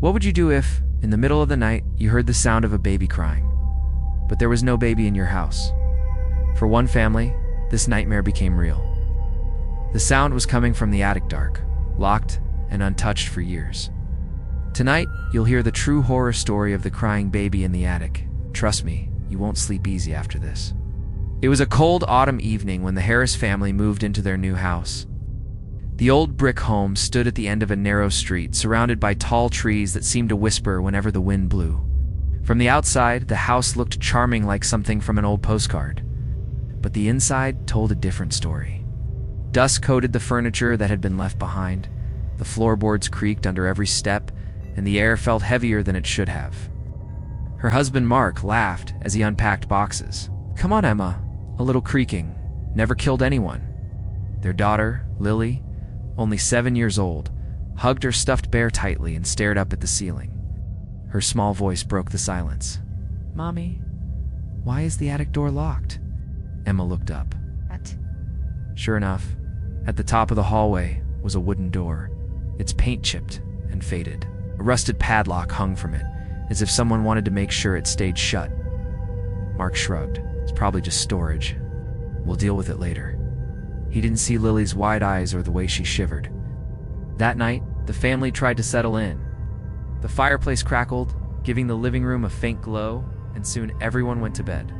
What would you do if, in the middle of the night, you heard the sound of a baby crying, but there was no baby in your house? For one family, this nightmare became real. The sound was coming from the attic dark, locked and untouched for years. Tonight, you'll hear the true horror story of the crying baby in the attic. Trust me, you won't sleep easy after this. It was a cold autumn evening when the Harris family moved into their new house. The old brick home stood at the end of a narrow street, surrounded by tall trees that seemed to whisper whenever the wind blew. From the outside, the house looked charming like something from an old postcard. But the inside told a different story. Dust coated the furniture that had been left behind, the floorboards creaked under every step, and the air felt heavier than it should have. Her husband Mark laughed as he unpacked boxes. "Come on, Emma, a little creaking. Never killed anyone." Their daughter, Lily, only 7 years old, hugged her stuffed bear tightly and stared up at the ceiling. Her small voice broke the silence. "Mommy, why is the attic door locked?" Emma looked up. What? Sure enough, at the top of the hallway was a wooden door, its paint chipped and faded. A rusted padlock hung from it, as if someone wanted to make sure it stayed shut. Mark shrugged. "It's probably just storage. We'll deal with it later." He didn't see Lily's wide eyes or the way she shivered. That night, the family tried to settle in. The fireplace crackled, giving the living room a faint glow, and soon everyone went to bed.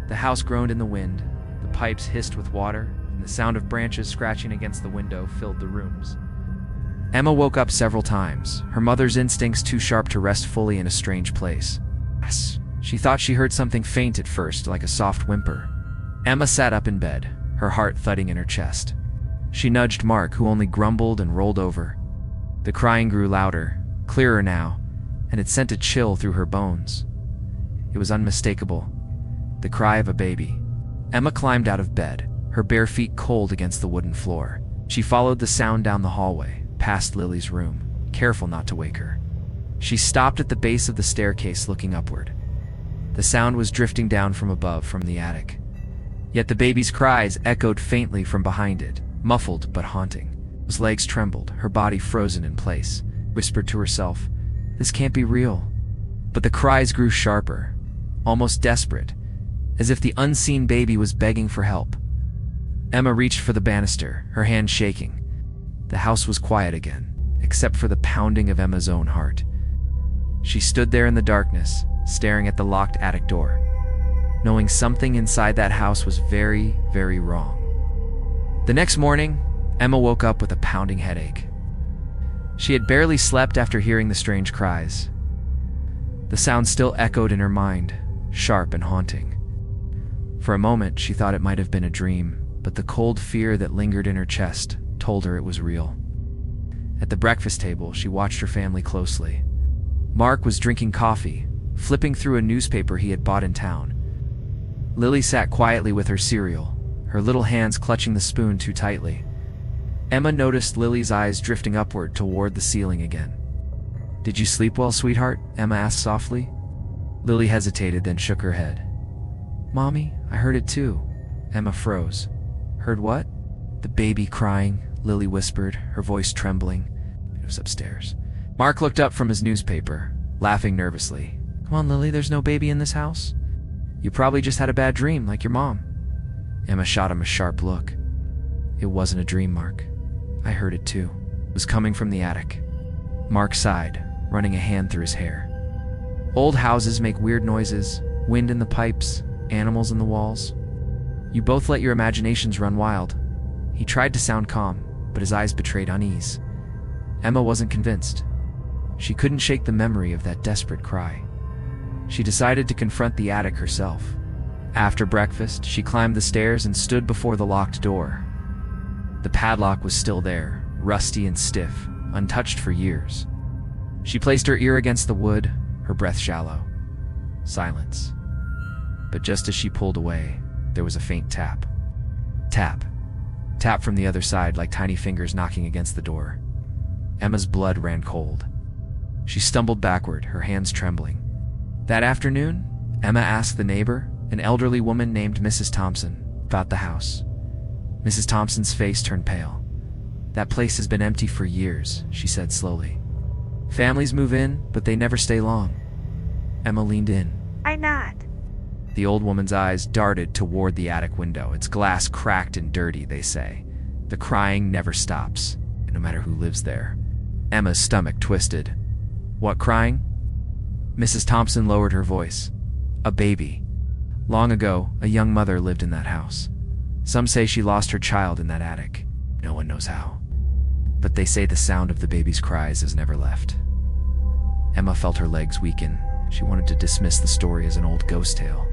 The house groaned in the wind, the pipes hissed with water, and the sound of branches scratching against the window filled the rooms. Emma woke up several times, her mother's instincts too sharp to rest fully in a strange place. Yes, she thought she heard something faint at first, like a soft whimper. Emma sat up in bed, her heart thudding in her chest. She nudged Mark, who only grumbled and rolled over. The crying grew louder, clearer now, and it sent a chill through her bones. It was unmistakable, the cry of a baby. Emma climbed out of bed, her bare feet cold against the wooden floor. She followed the sound down the hallway, past Lily's room, careful not to wake her. She stopped at the base of the staircase, looking upward. The sound was drifting down from above, from the attic. Yet the baby's cries echoed faintly from behind it, muffled but haunting. His legs trembled, her body frozen in place. Whispered to herself, "This can't be real." But the cries grew sharper, almost desperate, as if the unseen baby was begging for help. Emma reached for the banister, her hand shaking. The house was quiet again, except for the pounding of Emma's own heart. She stood there in the darkness, staring at the locked attic door, knowing something inside that house was very, very wrong. The next morning, Emma woke up with a pounding headache. She had barely slept after hearing the strange cries. The sound still echoed in her mind, sharp and haunting. For a moment, she thought it might have been a dream, but the cold fear that lingered in her chest told her it was real. At the breakfast table, she watched her family closely. Mark was drinking coffee, flipping through a newspaper he had bought in town. Lily sat quietly with her cereal, her little hands clutching the spoon too tightly. Emma noticed Lily's eyes drifting upward toward the ceiling again. "Did you sleep well, sweetheart?" Emma asked softly. Lily hesitated, then shook her head. "Mommy, I heard it too." Emma froze. "Heard what?" "The baby crying," Lily whispered, her voice trembling. It was upstairs. Mark looked up from his newspaper, laughing nervously. "Come on, Lily, there's no baby in this house. You probably just had a bad dream, like your mom." Emma shot him a sharp look. "It wasn't a dream, Mark. I heard it too. It was coming from the attic." Mark sighed, running a hand through his hair. "Old houses make weird noises, wind in the pipes, animals in the walls. You both let your imaginations run wild." He tried to sound calm, but his eyes betrayed unease. Emma wasn't convinced. She couldn't shake the memory of that desperate cry. She decided to confront the attic herself. After breakfast, she climbed the stairs and stood before the locked door. The padlock was still there, rusty and stiff, untouched for years. She placed her ear against the wood, her breath shallow. Silence. But just as she pulled away, there was a faint tap. Tap. Tap from the other side, like tiny fingers knocking against the door. Emma's blood ran cold. She stumbled backward, her hands trembling. That afternoon, Emma asked the neighbor, an elderly woman named Mrs. Thompson, about the house. Mrs. Thompson's face turned pale. "That place has been empty for years," she said slowly. Families move in, but they never stay long. Emma leaned in. I not. The old woman's eyes darted toward the attic window. Its glass cracked and dirty, they say. The crying never stops, no matter who lives there. Emma's stomach twisted. What crying? Mrs. Thompson lowered her voice. A baby. Long ago, a young mother lived in that house. Some say she lost her child in that attic. No one knows how. But they say the sound of the baby's cries has never left. Emma felt her legs weaken. She wanted to dismiss the story as an old ghost tale,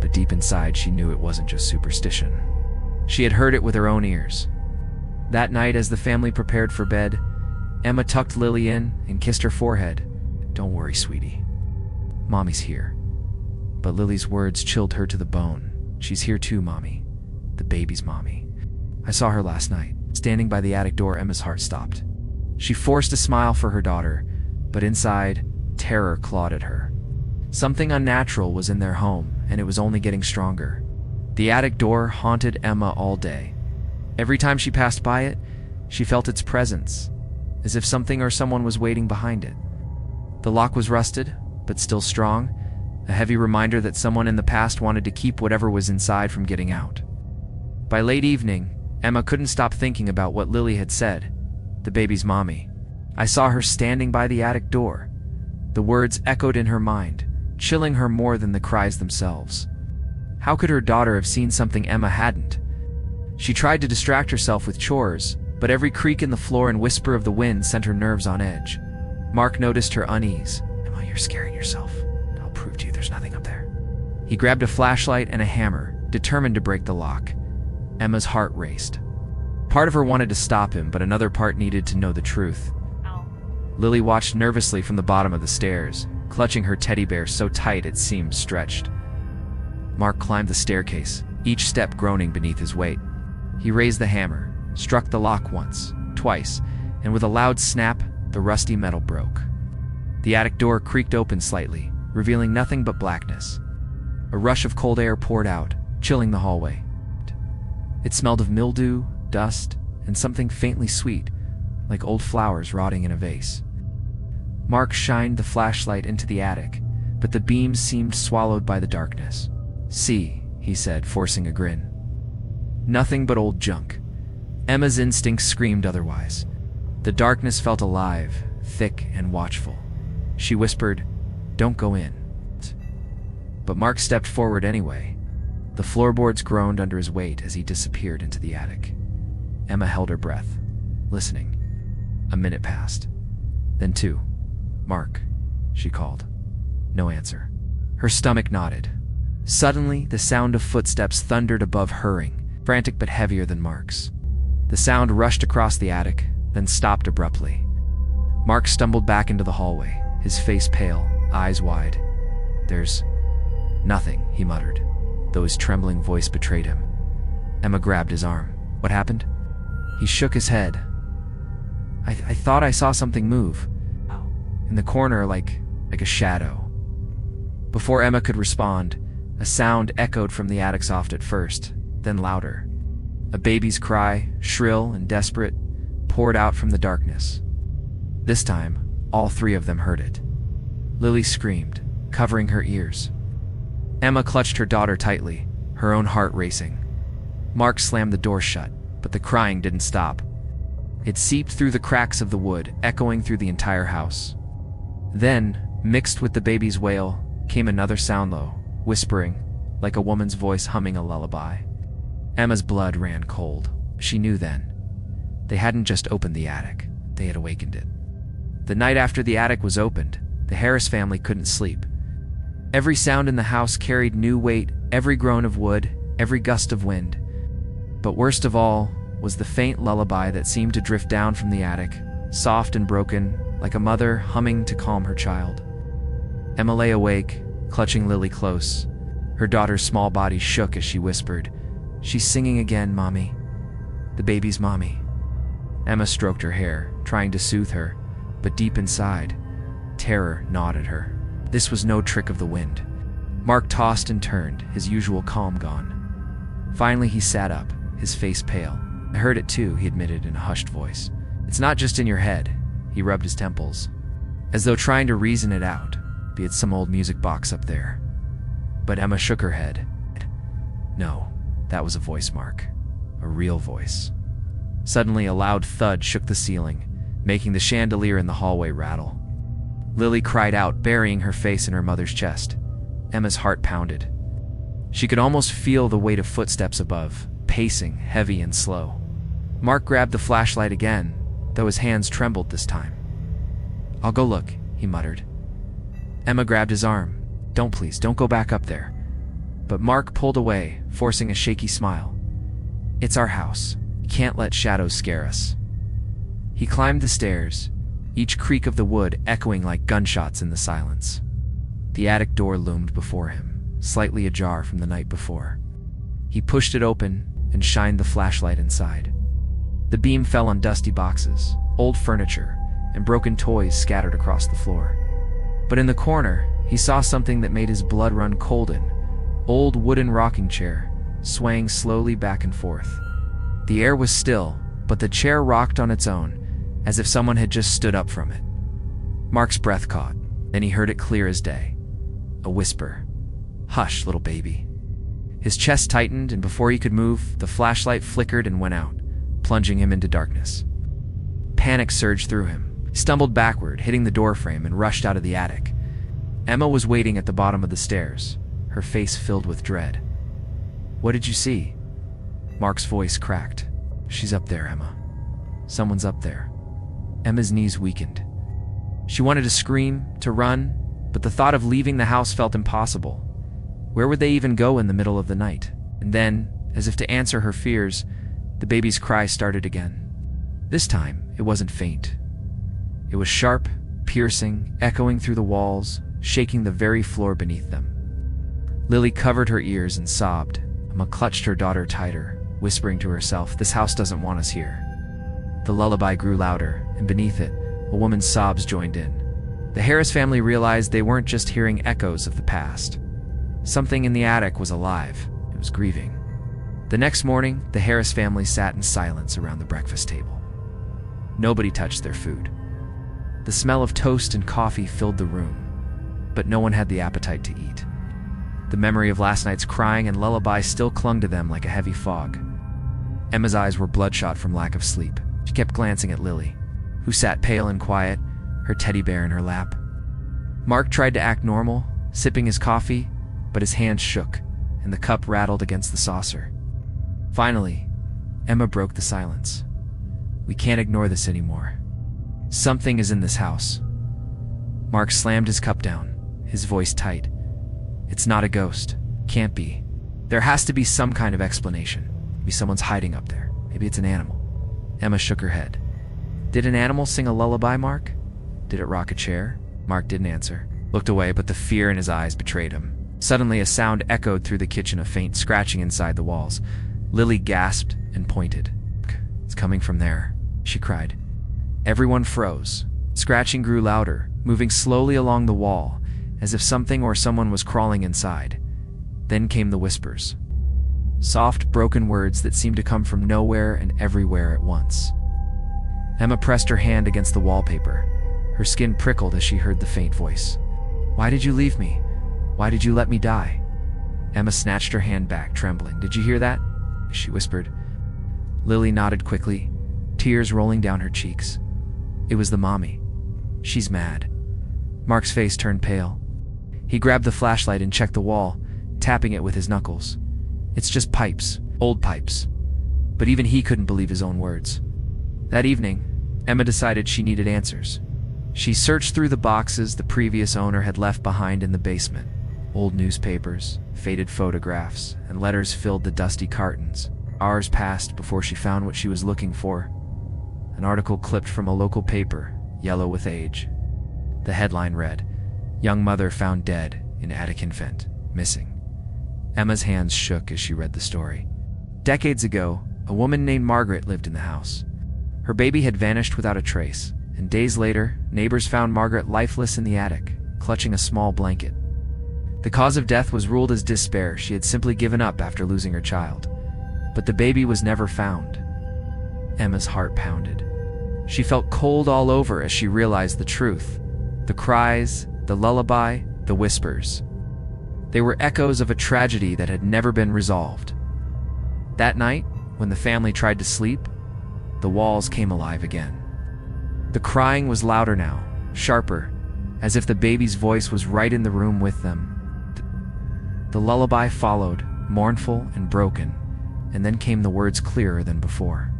but deep inside she knew it wasn't just superstition. She had heard it with her own ears. That night, as the family prepared for bed, Emma tucked Lily in and kissed her forehead. Don't worry, sweetie. Mommy's here. But Lily's words chilled her to the bone. She's here too, Mommy. The baby's mommy. I saw her last night. Standing by the attic door, Emma's heart stopped. She forced a smile for her daughter, but inside, terror clawed at her. Something unnatural was in their home, and it was only getting stronger. The attic door haunted Emma all day. Every time she passed by it, she felt its presence, as if something or someone was waiting behind it. The lock was rusted, but still strong, a heavy reminder that someone in the past wanted to keep whatever was inside from getting out. By late evening, Emma couldn't stop thinking about what Lily had said, the baby's mommy. I saw her standing by the attic door. The words echoed in her mind, chilling her more than the cries themselves. How could her daughter have seen something Emma hadn't? She tried to distract herself with chores, but every creak in the floor and whisper of the wind sent her nerves on edge. Mark noticed her unease. Emma, you're scaring yourself. I'll prove to you there's nothing up there. He grabbed a flashlight and a hammer, determined to break the lock. Emma's heart raced. Part of her wanted to stop him, but another part needed to know the truth. Ow. Lily watched nervously from the bottom of the stairs, clutching her teddy bear so tight it seemed stretched. Mark climbed the staircase, each step groaning beneath his weight. He raised the hammer, struck the lock once, twice, and with a loud snap, the rusty metal broke. The attic door creaked open slightly, revealing nothing but blackness. A rush of cold air poured out, chilling the hallway. It smelled of mildew, dust, and something faintly sweet, like old flowers rotting in a vase. Mark shined the flashlight into the attic, but the beams seemed swallowed by the darkness. See, he said, forcing a grin. Nothing but old junk. Emma's instincts screamed otherwise. The darkness felt alive, thick and watchful. She whispered, "Don't go in." But Mark stepped forward anyway. The floorboards groaned under his weight as he disappeared into the attic. Emma held her breath, listening. A minute passed. Then 2. "Mark," she called. No answer. Her stomach knotted. Suddenly, the sound of footsteps thundered above, hurrying, frantic but heavier than Mark's. The sound rushed across the attic, then stopped abruptly. Mark stumbled back into the hallway, his face pale, eyes wide. "There's nothing," he muttered, though his trembling voice betrayed him. Emma grabbed his arm. "What happened?" He shook his head. I thought I saw something move. In the corner, like a shadow." Before Emma could respond, a sound echoed from the attic, soft at first, then louder. A baby's cry, shrill and desperate, poured out from the darkness. This time, all 3 of them heard it. Lily screamed, covering her ears. Emma clutched her daughter tightly, her own heart racing. Mark slammed the door shut, but the crying didn't stop. It seeped through the cracks of the wood, echoing through the entire house. Then, mixed with the baby's wail, came another sound, low, whispering, like a woman's voice humming a lullaby. Emma's blood ran cold. She knew then. They hadn't just opened the attic, they had awakened it. The night after the attic was opened, the Harris family couldn't sleep. Every sound in the house carried new weight, every groan of wood, every gust of wind. But worst of all was the faint lullaby that seemed to drift down from the attic, soft and broken, like a mother humming to calm her child. Emma lay awake, clutching Lily close. Her daughter's small body shook as she whispered, "She's singing again, Mommy. The baby's mommy." Emma stroked her hair, trying to soothe her, but deep inside, terror gnawed at her. This was no trick of the wind. Mark tossed and turned, his usual calm gone. Finally, he sat up, his face pale. "I heard it too," he admitted in a hushed voice. "It's not just in your head." He rubbed his temples. as though trying to reason it out, be it some old music box up there. But Emma shook her head. No, that was a voice, Mark. A real voice. Suddenly, a loud thud shook the ceiling, making the chandelier in the hallway rattle. Lily cried out, burying her face in her mother's chest. Emma's heart pounded. She could almost feel the weight of footsteps above, pacing, heavy and slow. Mark grabbed the flashlight again, though his hands trembled this time. "I'll go look," he muttered. Emma grabbed his arm. Please, don't go back up there." But Mark pulled away, forcing a shaky smile. "It's our house. You can't let shadows scare us." He climbed the stairs, each creak of the wood echoing like gunshots in the silence. The attic door loomed before him, slightly ajar from the night before. He pushed it open and shined the flashlight inside. The beam fell on dusty boxes, old furniture, and broken toys scattered across the floor. But in the corner, he saw something that made his blood run cold. An old wooden rocking chair, swaying slowly back and forth. The air was still, but the chair rocked on its own, as if someone had just stood up from it. Mark's breath caught, then he heard it clear as day. A whisper. "Hush, little baby." His chest tightened, and before he could move, the flashlight flickered and went out, plunging him into darkness. Panic surged through him. He stumbled backward, hitting the doorframe, and rushed out of the attic. Emma was waiting at the bottom of the stairs, her face filled with dread. "What did you see?" Mark's voice cracked. "She's up there, Emma. Someone's up there." Emma's knees weakened. She wanted to scream, to run, but the thought of leaving the house felt impossible. Where would they even go in the middle of the night? And then, as if to answer her fears, the baby's cry started again. This time, it wasn't faint. It was sharp, piercing, echoing through the walls, shaking the very floor beneath them. Lily covered her ears and sobbed. Emma clutched her daughter tighter, whispering to herself, "This house doesn't want us here." The lullaby grew louder, and beneath it, a woman's sobs joined in. The Harris family realized they weren't just hearing echoes of the past. Something in the attic was alive. It was grieving. The next morning, the Harris family sat in silence around the breakfast table. Nobody touched their food. The smell of toast and coffee filled the room, but no one had the appetite to eat. The memory of last night's crying and lullaby still clung to them like a heavy fog. Emma's eyes were bloodshot from lack of sleep. She kept glancing at Lily, who sat pale and quiet, her teddy bear in her lap. Mark tried to act normal, sipping his coffee, but his hands shook, and the cup rattled against the saucer. Finally, Emma broke the silence. "We can't ignore this anymore. Something is in this house." Mark slammed his cup down, his voice tight. "It's not a ghost. Can't be. There has to be some kind of explanation. Maybe someone's hiding up there. Maybe it's an animal." Emma shook her head. "Did an animal sing a lullaby, Mark? Did it rock a chair?" Mark didn't answer, looked away, but the fear in his eyes betrayed him. Suddenly, a sound echoed through the kitchen, a faint scratching inside the walls. Lily gasped and pointed. "It's coming from there," she cried. Everyone froze. Scratching grew louder, moving slowly along the wall, as if something or someone was crawling inside. Then came the whispers. Soft, broken words that seemed to come from nowhere and everywhere at once. Emma pressed her hand against the wallpaper. Her skin prickled as she heard the faint voice. "Why did you leave me? Why did you let me die?" Emma snatched her hand back, trembling. "Did you hear that?" she whispered. Lily nodded quickly, tears rolling down her cheeks. "It was the mommy. She's mad." Mark's face turned pale. He grabbed the flashlight and checked the wall, tapping it with his knuckles. "It's just pipes, old pipes." But even he couldn't believe his own words. That evening, Emma decided she needed answers. She searched through the boxes the previous owner had left behind in the basement. Old newspapers, faded photographs, and letters filled the dusty cartons. Hours passed before she found what she was looking for. An article clipped from a local paper, yellow with age. The headline read, "Young mother found dead in attic infant, missing." Emma's hands shook as she read the story. Decades ago, a woman named Margaret lived in the house. Her baby had vanished without a trace, and days later, neighbors found Margaret lifeless in the attic, clutching a small blanket. The cause of death was ruled as despair. She had simply given up after losing her child. But the baby was never found. Emma's heart pounded. She felt cold all over as she realized the truth. The cries, the lullaby, the whispers. They were echoes of a tragedy that had never been resolved. That night, when the family tried to sleep, the walls came alive again. The crying was louder now, sharper, as if the baby's voice was right in the room with them. The lullaby followed, mournful and broken, and then came the words clearer than before.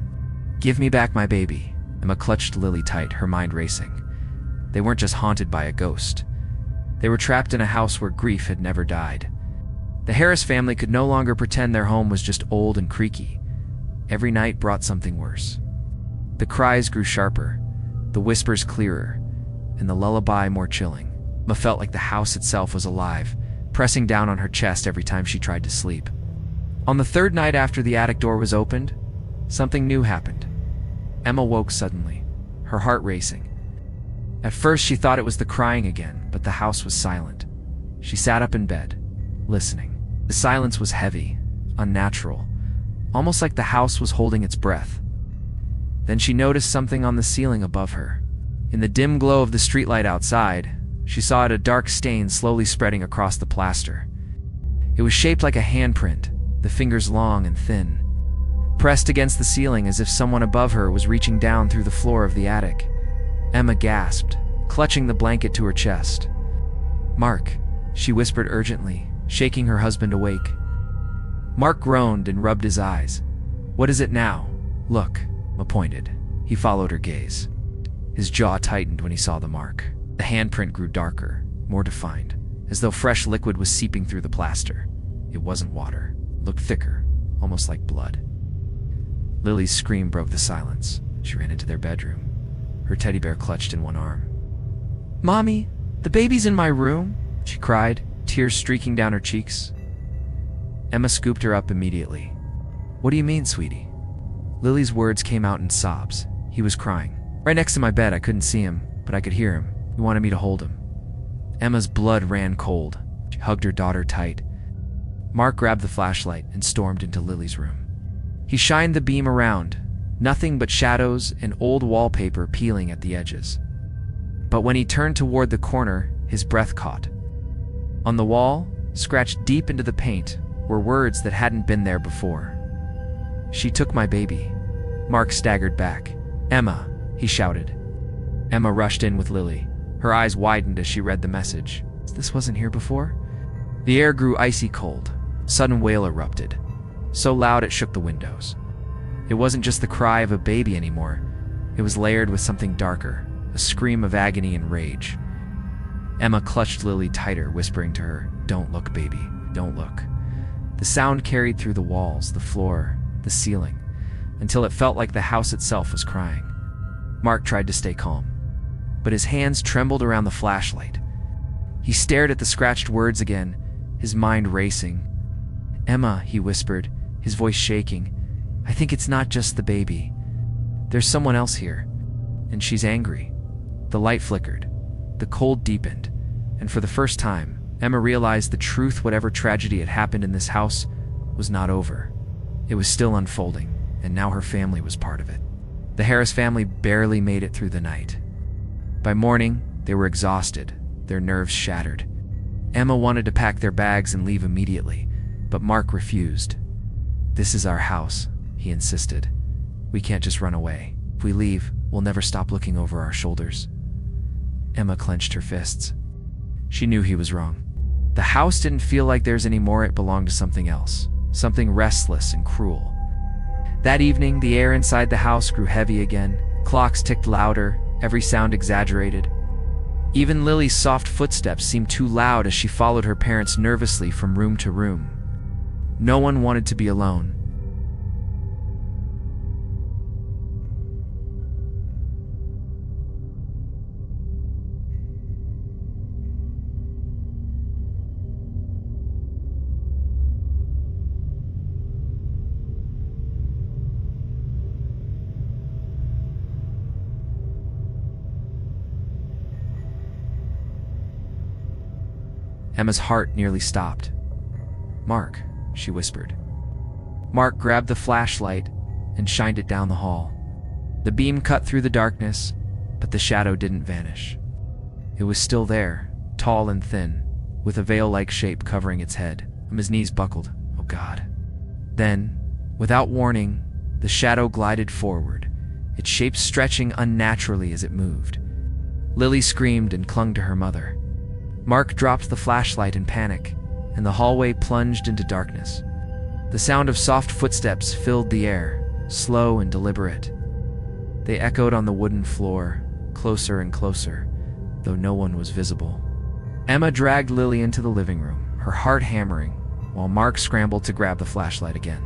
"Give me back my baby." Emma clutched Lily tight, her mind racing. They weren't just haunted by a ghost. They were trapped in a house where grief had never died. The Harris family could no longer pretend their home was just old and creaky. Every night brought something worse. The cries grew sharper, the whispers clearer, and the lullaby more chilling. Emma felt like the house itself was alive, pressing down on her chest every time she tried to sleep. On the third night after the attic door was opened, something new happened. Emma woke suddenly, her heart racing. At first she thought it was the crying again, but the house was silent. She sat up in bed, listening. The silence was heavy, unnatural, almost like the house was holding its breath. Then she noticed something on the ceiling above her. In the dim glow of the streetlight outside, she saw a dark stain slowly spreading across the plaster. It was shaped like a handprint, the fingers long and thin, pressed against the ceiling as if someone above her was reaching down through the floor of the attic. Emma gasped, clutching the blanket to her chest. "Mark," she whispered urgently, shaking her husband awake. Mark groaned and rubbed his eyes. "What is it now?" "Look," Emma pointed. He followed her gaze. His jaw tightened when he saw the mark. The handprint grew darker, more defined, as though fresh liquid was seeping through the plaster. It wasn't water. It looked thicker, almost like blood. Lily's scream broke the silence. She ran into their bedroom, her teddy bear clutched in one arm. "Mommy, the baby's in my room," she cried, tears streaking down her cheeks. Emma scooped her up immediately. "What do you mean, sweetie?" Lily's words came out in sobs. He was crying. Right next to my bed. I couldn't see him, but I could hear him. He wanted me to hold him. Emma's blood ran cold. She hugged her daughter tight. Mark grabbed the flashlight and stormed into Lily's room. He shined the beam around, nothing but shadows and old wallpaper peeling at the edges. But when he turned toward the corner, his breath caught. On the wall, scratched deep into the paint, were words that hadn't been there before. "She took my baby." Mark staggered back. "Emma," he shouted. Emma rushed in with Lily. Her eyes widened as she read the message. "This wasn't here before?" The air grew icy cold. A sudden wail erupted, so loud it shook the windows. It wasn't just the cry of a baby anymore. It was layered with something darker, a scream of agony and rage. Emma clutched Lily tighter, whispering to her, "Don't look, baby, don't look." The sound carried through the walls, the floor, the ceiling, until it felt like the house itself was crying. Mark tried to stay calm, but his hands trembled around the flashlight. He stared at the scratched words again, his mind racing. "Emma," he whispered, his voice shaking, "I think it's not just the baby. There's someone else here, and she's angry." The light flickered, the cold deepened, and for the first time, Emma realized the truth. Whatever tragedy had happened in this house was not over. It was still unfolding, and now her family was part of it. The Harris family barely made it through the night. By morning, they were exhausted, their nerves shattered. Emma wanted to pack their bags and leave immediately, but Mark refused. "This is our house," he insisted. "We can't just run away. If we leave, we'll never stop looking over our shoulders." Emma clenched her fists. She knew he was wrong. The house didn't feel like theirs anymore. It belonged to something else, something restless and cruel. That evening, the air inside the house grew heavy again. Clocks ticked louder, every sound exaggerated. Even Lily's soft footsteps seemed too loud as she followed her parents nervously from room to room. No one wanted to be alone. Emma's heart nearly stopped. "Mark," she whispered. Mark grabbed the flashlight and shined it down the hall. The beam cut through the darkness, but the shadow didn't vanish. It was still there, tall and thin, with a veil-like shape covering its head. Emma's knees buckled. Oh God. Then, without warning, the shadow glided forward, its shape stretching unnaturally as it moved. Lily screamed and clung to her mother. Mark dropped the flashlight in panic, and the hallway plunged into darkness. The sound of soft footsteps filled the air, slow and deliberate. They echoed on the wooden floor, closer and closer, though no one was visible. Emma dragged Lily into the living room, her heart hammering, while Mark scrambled to grab the flashlight again.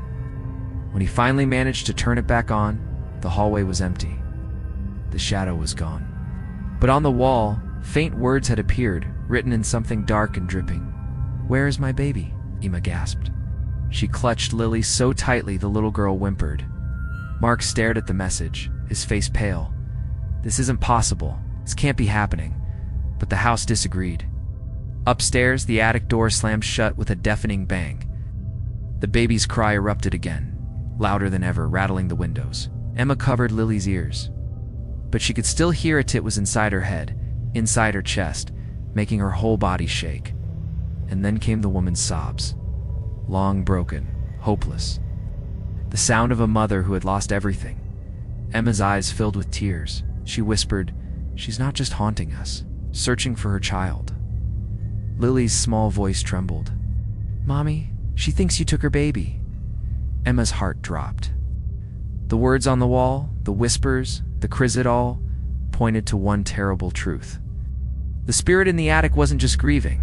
When he finally managed to turn it back on, the hallway was empty. The shadow was gone. But on the wall, faint words had appeared, written in something dark and dripping. "Where is my baby?" Emma gasped. She clutched Lily so tightly the little girl whimpered. Mark stared at the message, his face pale. This isn't possible. This can't be happening. But the house disagreed. Upstairs, the attic door slammed shut with a deafening bang. The baby's cry erupted again, louder than ever, rattling the windows. Emma covered Lily's ears, but she could still hear it was inside her head, inside her chest, making her whole body shake. And then came the woman's sobs. Long, broken, hopeless. The sound of a mother who had lost everything. Emma's eyes filled with tears. She whispered, "She's not just haunting us, searching for her child." Lily's small voice trembled. "Mommy, she thinks you took her baby." Emma's heart dropped. The words on the wall, the whispers, the cries it all, pointed to one terrible truth. The spirit in the attic wasn't just grieving.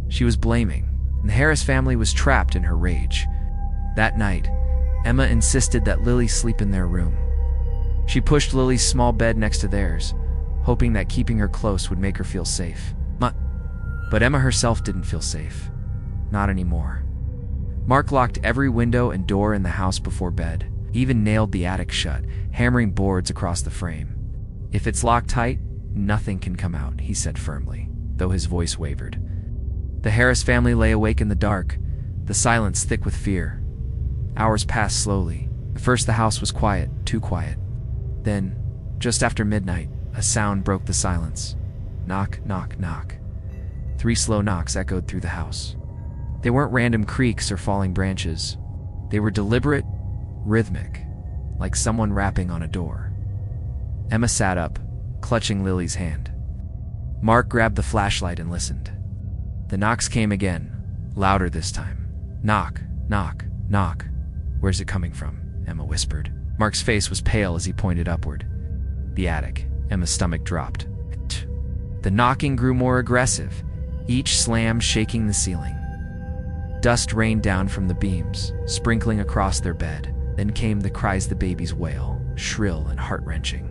She was blaming, and the Harris family was trapped in her rage. That night, Emma insisted that Lily sleep in their room. She pushed Lily's small bed next to theirs, hoping that keeping her close would make her feel safe. But Emma herself didn't feel safe. Not anymore. Mark locked every window and door in the house before bed, even nailed the attic shut, hammering boards across the frame. "If it's locked tight, nothing can come out," he said firmly, though his voice wavered. The Harris family lay awake in the dark, the silence thick with fear. Hours passed slowly. At first the house was quiet, too quiet. Then, just after midnight, a sound broke the silence. Knock, knock, knock. 3 slow knocks echoed through the house. They weren't random creaks or falling branches. They were deliberate, rhythmic, like someone rapping on a door. Emma sat up, clutching Lily's hand. Mark grabbed the flashlight and listened. The knocks came again, louder this time. "Knock, knock, knock." "Where's it coming from?" Emma whispered. Mark's face was pale as he pointed upward. The attic. Emma's stomach dropped. The knocking grew more aggressive, each slam shaking the ceiling. Dust rained down from the beams, sprinkling across their bed. Then came the cries, the baby's wail, shrill and heart-wrenching,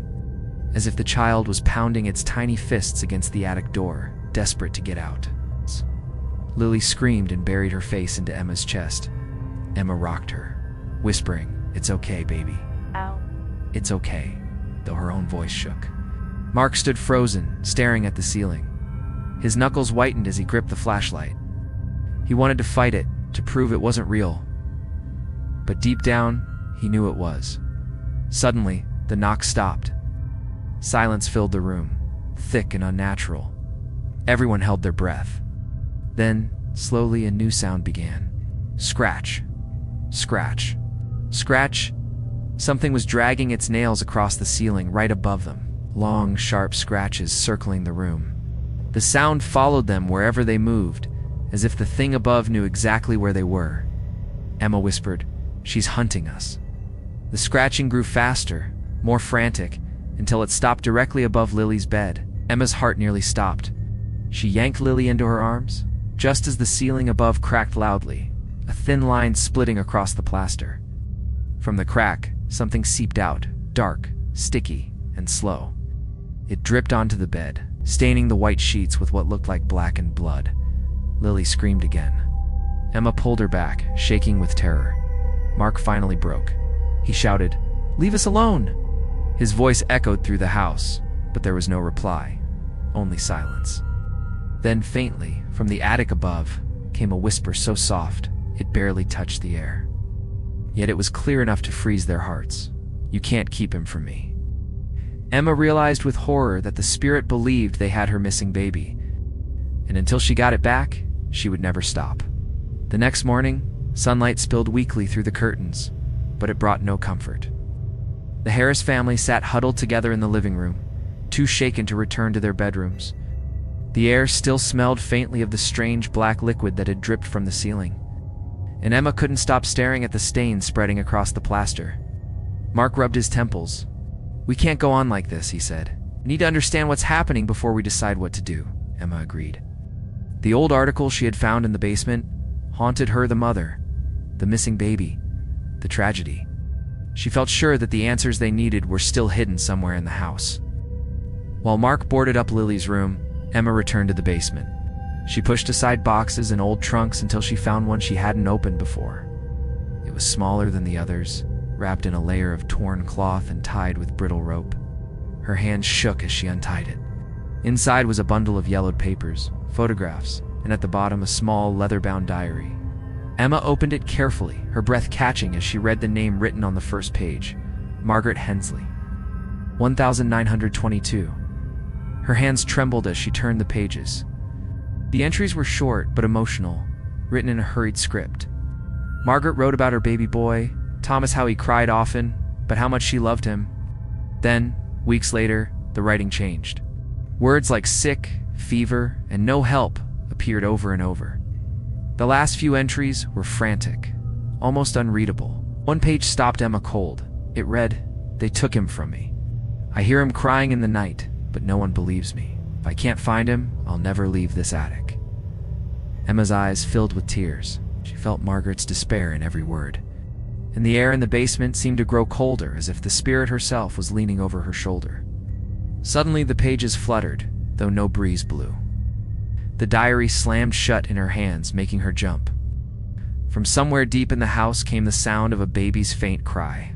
as if the child was pounding its tiny fists against the attic door, desperate to get out. Lily screamed and buried her face into Emma's chest. Emma rocked her, whispering, "It's okay, baby. Ow. It's okay," though her own voice shook. Mark stood frozen, staring at the ceiling. His knuckles whitened as he gripped the flashlight. He wanted to fight it, to prove it wasn't real. But deep down, he knew it was. Suddenly, the knock stopped. Silence filled the room, thick and unnatural. Everyone held their breath. Then, slowly, a new sound began. Scratch. Scratch. Scratch. Something was dragging its nails across the ceiling right above them. Long, sharp scratches circling the room. The sound followed them wherever they moved, as if the thing above knew exactly where they were. Emma whispered, "She's hunting us." The scratching grew faster, more frantic, until it stopped directly above Lily's bed. Emma's heart nearly stopped. She yanked Lily into her arms, just as the ceiling above cracked loudly, a thin line splitting across the plaster. From the crack, something seeped out, dark, sticky, and slow. It dripped onto the bed, staining the white sheets with what looked like blackened blood. Lily screamed again. Emma pulled her back, shaking with terror. Mark finally broke. He shouted, "Leave us alone!" His voice echoed through the house, but there was no reply, only silence. Then faintly, from the attic above, came a whisper so soft, it barely touched the air. Yet it was clear enough to freeze their hearts. "You can't keep him from me." Emma realized with horror that the spirit believed they had her missing baby, and until she got it back, she would never stop. The next morning, sunlight spilled weakly through the curtains, but it brought no comfort. The Harris family sat huddled together in the living room, too shaken to return to their bedrooms. The air still smelled faintly of the strange black liquid that had dripped from the ceiling, and Emma couldn't stop staring at the stains spreading across the plaster. Mark rubbed his temples. "We can't go on like this," he said. "We need to understand what's happening before we decide what to do," Emma agreed. The old article she had found in the basement haunted her, the mother, the missing baby, the tragedy. She felt sure that the answers they needed were still hidden somewhere in the house. While Mark boarded up Lily's room, Emma returned to the basement. She pushed aside boxes and old trunks until she found one she hadn't opened before. It was smaller than the others, wrapped in a layer of torn cloth and tied with brittle rope. Her hands shook as she untied it. Inside was a bundle of yellowed papers, photographs, and at the bottom a small leather-bound diary. Emma opened it carefully, her breath catching as she read the name written on the first page, Margaret Hensley. 1922. Her hands trembled as she turned the pages. The entries were short but emotional, written in a hurried script. Margaret wrote about her baby boy, Thomas, how he cried often, but how much she loved him. Then, weeks later, the writing changed. Words like sick, fever, and no help appeared over and over. The last few entries were frantic, almost unreadable. One page stopped Emma cold. It read, "They took him from me. I hear him crying in the night, but no one believes me. If I can't find him, I'll never leave this attic." Emma's eyes filled with tears. She felt Margaret's despair in every word, and the air in the basement seemed to grow colder, as if the spirit herself was leaning over her shoulder. Suddenly the pages fluttered, though no breeze blew. The diary slammed shut in her hands, making her jump. From somewhere deep in the house came the sound of a baby's faint cry,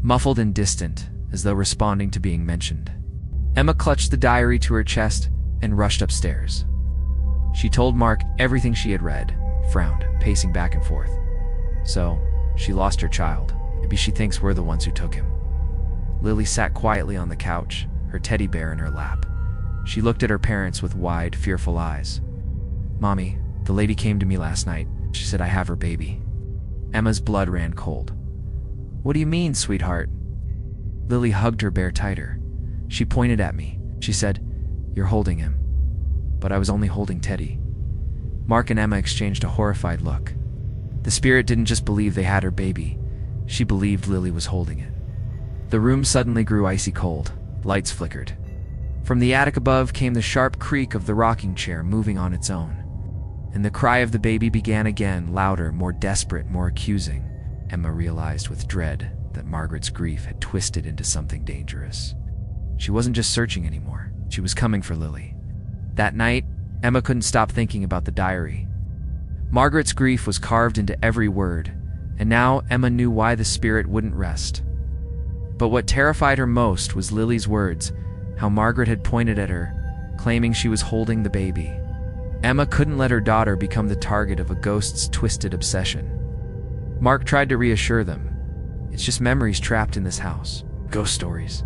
muffled and distant, as though responding to being mentioned. Emma clutched the diary to her chest and rushed upstairs. She told Mark everything she had read, frowned, pacing back and forth. So, she lost her child. Maybe she thinks we're the ones who took him. Lily sat quietly on the couch, her teddy bear in her lap. She looked at her parents with wide, fearful eyes. "Mommy, the lady came to me last night. She said I have her baby." Emma's blood ran cold. "What do you mean, sweetheart?" Lily hugged her bear tighter. She pointed at me. She said, "You're holding him." But I was only holding Teddy. Mark and Emma exchanged a horrified look. The spirit didn't just believe they had her baby. She believed Lily was holding it. The room suddenly grew icy cold. Lights flickered. From the attic above came the sharp creak of the rocking chair moving on its own. And the cry of the baby began again, louder, more desperate, more accusing. Emma realized with dread that Margaret's grief had twisted into something dangerous. She wasn't just searching anymore. She was coming for Lily. That night, Emma couldn't stop thinking about the diary. Margaret's grief was carved into every word, and now Emma knew why the spirit wouldn't rest. But what terrified her most was Lily's words, how Margaret had pointed at her, claiming she was holding the baby. Emma couldn't let her daughter become the target of a ghost's twisted obsession. Mark tried to reassure them. "It's just memories trapped in this house. Ghost stories.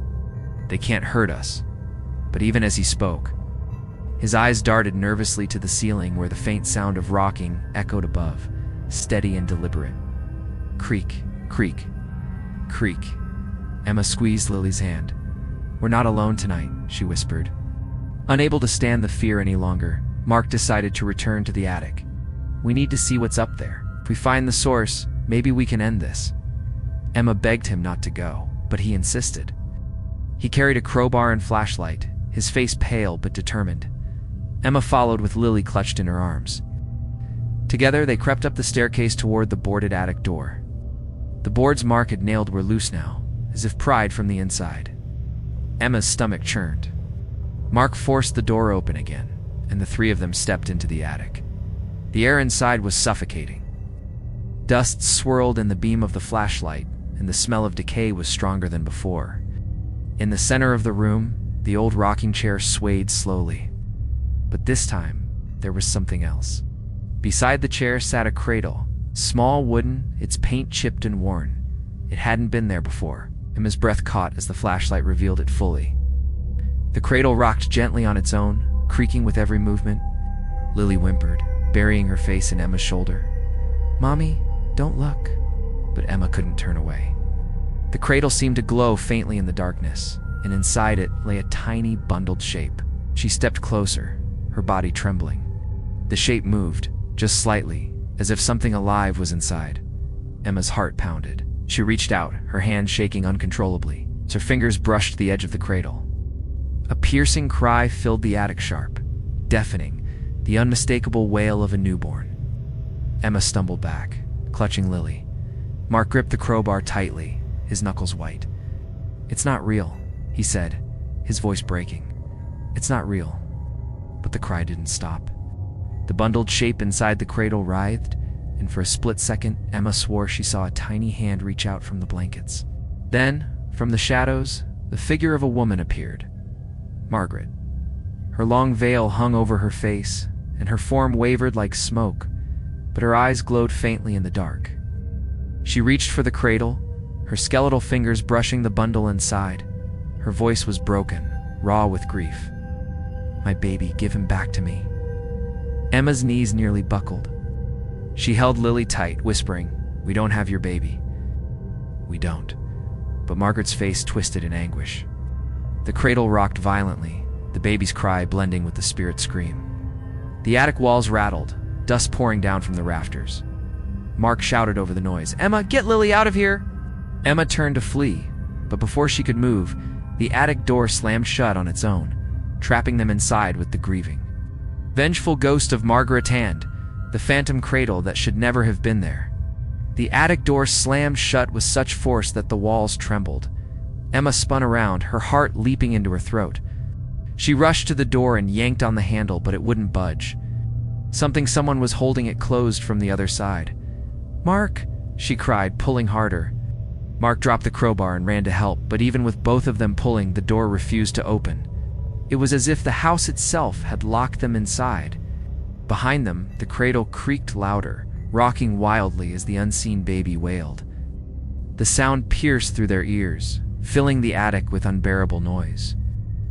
They can't hurt us." But even as he spoke, his eyes darted nervously to the ceiling where the faint sound of rocking echoed above, steady and deliberate. Creak, creak, creak. Emma squeezed Lily's hand. "We're not alone tonight," she whispered. Unable to stand the fear any longer, Mark decided to return to the attic. "We need to see what's up there. If we find the source, maybe we can end this." Emma begged him not to go, but he insisted. He carried a crowbar and flashlight, his face pale but determined. Emma followed with Lily clutched in her arms. Together they crept up the staircase toward the boarded attic door. The boards Mark had nailed were loose now, as if pried from the inside. Emma's stomach churned. Mark forced the door open again, and the three of them stepped into the attic. The air inside was suffocating. Dust swirled in the beam of the flashlight, and the smell of decay was stronger than before. In the center of the room, the old rocking chair swayed slowly. But this time, there was something else. Beside the chair sat a cradle, small, wooden, its paint chipped and worn. It hadn't been there before. Emma's breath caught as the flashlight revealed it fully. The cradle rocked gently on its own, creaking with every movement. Lily whimpered, burying her face in Emma's shoulder. "Mommy, don't look." But Emma couldn't turn away. The cradle seemed to glow faintly in the darkness, and inside it lay a tiny, bundled shape. She stepped closer, her body trembling. The shape moved, just slightly, as if something alive was inside. Emma's heart pounded. She reached out, her hand shaking uncontrollably, as her fingers brushed the edge of the cradle. A piercing cry filled the attic sharp, deafening, the unmistakable wail of a newborn. Emma stumbled back, clutching Lily. Mark gripped the crowbar tightly, his knuckles white. "It's not real," he said, his voice breaking. "It's not real." But the cry didn't stop. The bundled shape inside the cradle writhed, and for a split second, Emma swore she saw a tiny hand reach out from the blankets. Then, from the shadows, the figure of a woman appeared. Margaret. Her long veil hung over her face, and her form wavered like smoke, but her eyes glowed faintly in the dark. She reached for the cradle, her skeletal fingers brushing the bundle inside. Her voice was broken, raw with grief. "My baby, give him back to me." Emma's knees nearly buckled. She held Lily tight, whispering, "We don't have your baby." "We don't." But Margaret's face twisted in anguish. The cradle rocked violently, the baby's cry blending with the spirit's scream. The attic walls rattled, dust pouring down from the rafters. Mark shouted over the noise, "Emma, get Lily out of here!" Emma turned to flee, but before she could move, the attic door slammed shut on its own, trapping them inside with the grieving. Vengeful ghost of Margaret Hand, the phantom cradle that should never have been there. The attic door slammed shut with such force that the walls trembled. Emma spun around, her heart leaping into her throat. She rushed to the door and yanked on the handle, but it wouldn't budge. Someone was holding it closed from the other side. "Mark!" she cried, pulling harder. Mark dropped the crowbar and ran to help, but even with both of them pulling, the door refused to open. It was as if the house itself had locked them inside. Behind them, the cradle creaked louder, rocking wildly as the unseen baby wailed. The sound pierced through their ears, filling the attic with unbearable noise.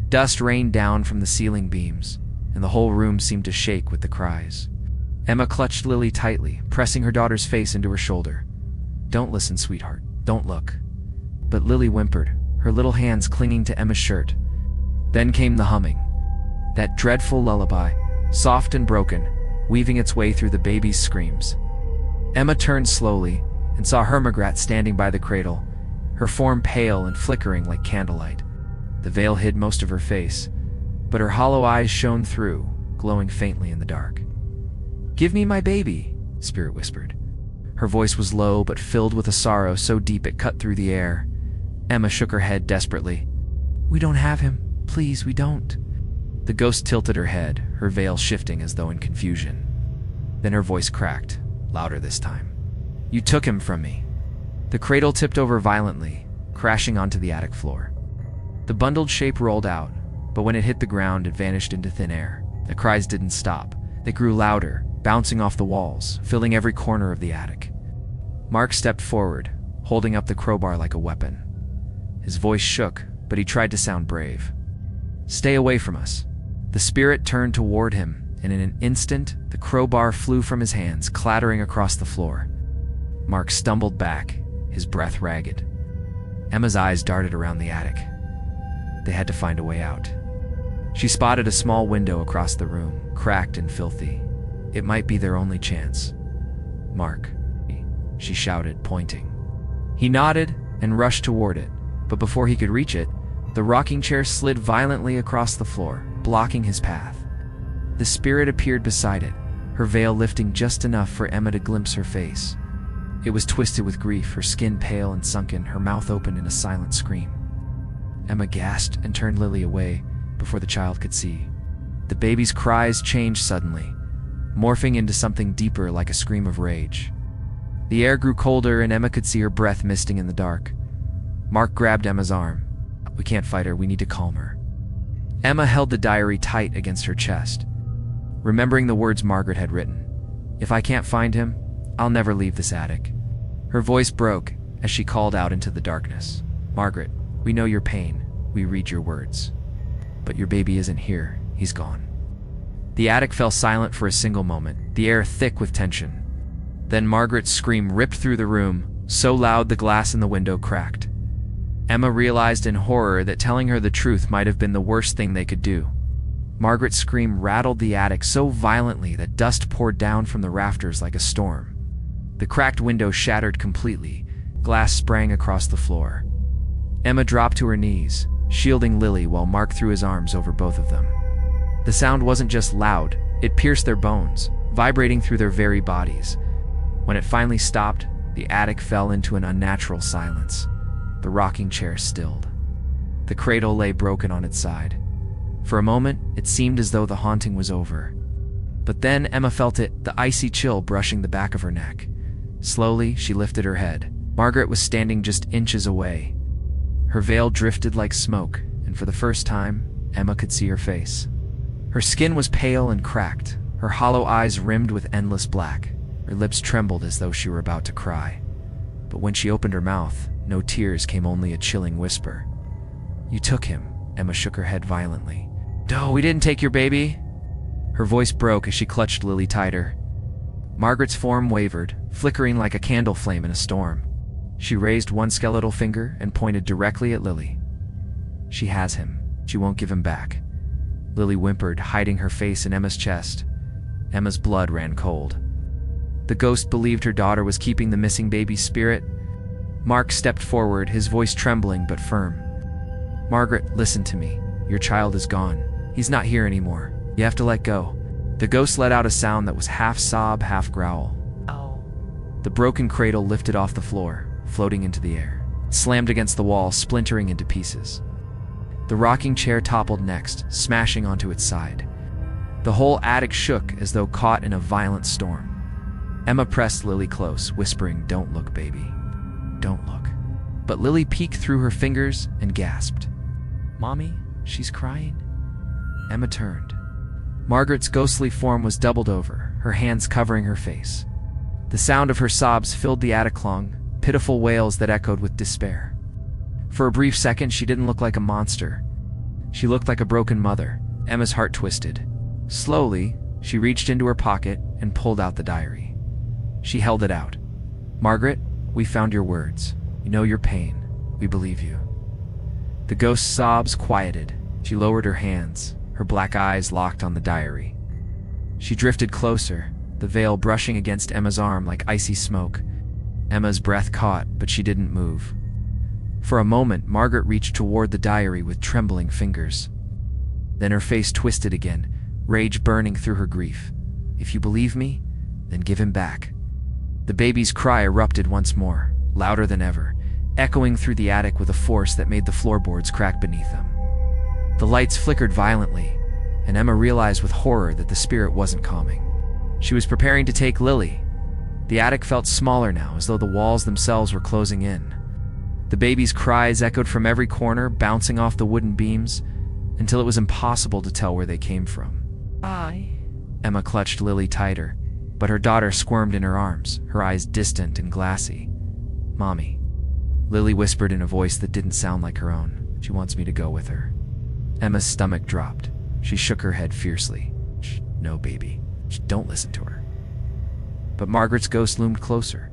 Dust rained down from the ceiling beams, and the whole room seemed to shake with the cries. Emma clutched Lily tightly, pressing her daughter's face into her shoulder. "Don't listen, sweetheart. Don't look." But Lily whimpered, her little hands clinging to Emma's shirt. Then came the humming. That dreadful lullaby, soft and broken, weaving its way through the baby's screams. Emma turned slowly and saw Hermigrat standing by the cradle, her form pale and flickering like candlelight. The veil hid most of her face, but her hollow eyes shone through, glowing faintly in the dark. "Give me my baby," Spirit whispered. Her voice was low but filled with a sorrow so deep it cut through the air. Emma shook her head desperately. "We don't have him. Please, we don't." The ghost tilted her head, her veil shifting as though in confusion. Then her voice cracked, louder this time. "You took him from me." The cradle tipped over violently, crashing onto the attic floor. The bundled shape rolled out, but when it hit the ground, it vanished into thin air. The cries didn't stop. They grew louder, bouncing off the walls, filling every corner of the attic. Mark stepped forward, holding up the crowbar like a weapon. His voice shook, but he tried to sound brave. "Stay away from us." The spirit turned toward him, and in an instant, the crowbar flew from his hands, clattering across the floor. Mark stumbled back, his breath ragged. Emma's eyes darted around the attic. They had to find a way out. She spotted a small window across the room, cracked and filthy. It might be their only chance. "Mark," she shouted, pointing. He nodded and rushed toward it, but before he could reach it, the rocking chair slid violently across the floor, blocking his path. The spirit appeared beside it, her veil lifting just enough for Emma to glimpse her face. It was twisted with grief, her skin pale and sunken, her mouth open in a silent scream. Emma gasped and turned Lily away before the child could see. The baby's cries changed suddenly, morphing into something deeper like a scream of rage. The air grew colder and Emma could see her breath misting in the dark. Mark grabbed Emma's arm. "We can't fight her, we need to calm her." Emma held the diary tight against her chest, remembering the words Margaret had written. "If I can't find him, I'll never leave this attic." Her voice broke as she called out into the darkness. "Margaret, we know your pain. We read your words." But your baby isn't here. He's gone. The attic fell silent for a single moment, the air thick with tension. Then Margaret's scream ripped through the room, so loud the glass in the window cracked. Emma realized in horror that telling her the truth might have been the worst thing they could do. Margaret's scream rattled the attic so violently that dust poured down from the rafters like a storm. The cracked window shattered completely. Glass sprang across the floor. Emma dropped to her knees, shielding Lily while Mark threw his arms over both of them. The sound wasn't just loud, it pierced their bones, vibrating through their very bodies. When it finally stopped, the attic fell into an unnatural silence. The rocking chair stilled. The cradle lay broken on its side. For a moment, it seemed as though the haunting was over. But then Emma felt it, the icy chill brushing the back of her neck. Slowly, she lifted her head. Margaret was standing just inches away. Her veil drifted like smoke, and for the first time, Emma could see her face. Her skin was pale and cracked, her hollow eyes rimmed with endless black. Her lips trembled as though she were about to cry. But when she opened her mouth, no tears came, only a chilling whisper. "You took him." Emma shook her head violently. "No, we didn't take your baby." Her voice broke as she clutched Lily tighter. Margaret's form wavered, flickering like a candle flame in a storm. She raised one skeletal finger and pointed directly at Lily. "She has him. She won't give him back." Lily whimpered, hiding her face in Emma's chest. Emma's blood ran cold. The ghost believed her daughter was keeping the missing baby's spirit. Mark stepped forward, his voice trembling but firm. "Margaret, listen to me. Your child is gone. He's not here anymore. You have to let go." The ghost let out a sound that was half sob, half growl. Oh. The broken cradle lifted off the floor, floating into the air. It slammed against the wall, splintering into pieces. The rocking chair toppled next, smashing onto its side. The whole attic shook as though caught in a violent storm. Emma pressed Lily close, whispering, "Don't look, baby. Don't look." But Lily peeked through her fingers and gasped. "Mommy, she's crying." Emma turned. Margaret's ghostly form was doubled over, her hands covering her face. The sound of her sobs filled the attic long, pitiful wails that echoed with despair. For a brief second, she didn't look like a monster. She looked like a broken mother. Emma's heart twisted. Slowly, she reached into her pocket and pulled out the diary. She held it out. "Margaret, we found your words. You know your pain. We believe you." The ghost's sobs quieted. She lowered her hands, her black eyes locked on the diary. She drifted closer, the veil brushing against Emma's arm like icy smoke. Emma's breath caught, but she didn't move. For a moment, Margaret reached toward the diary with trembling fingers. Then her face twisted again, rage burning through her grief. "If you believe me, then give him back." The baby's cry erupted once more, louder than ever, echoing through the attic with a force that made the floorboards crack beneath them. The lights flickered violently, and Emma realized with horror that the spirit wasn't calming. She was preparing to take Lily. The attic felt smaller now, as though the walls themselves were closing in. The baby's cries echoed from every corner, bouncing off the wooden beams, until it was impossible to tell where they came from. Emma clutched Lily tighter, but her daughter squirmed in her arms, her eyes distant and glassy. "Mommy," Lily whispered in a voice that didn't sound like her own. "She wants me to go with her." Emma's stomach dropped. She shook her head fiercely. "Shh, no, baby. Shh, don't listen to her." But Margaret's ghost loomed closer,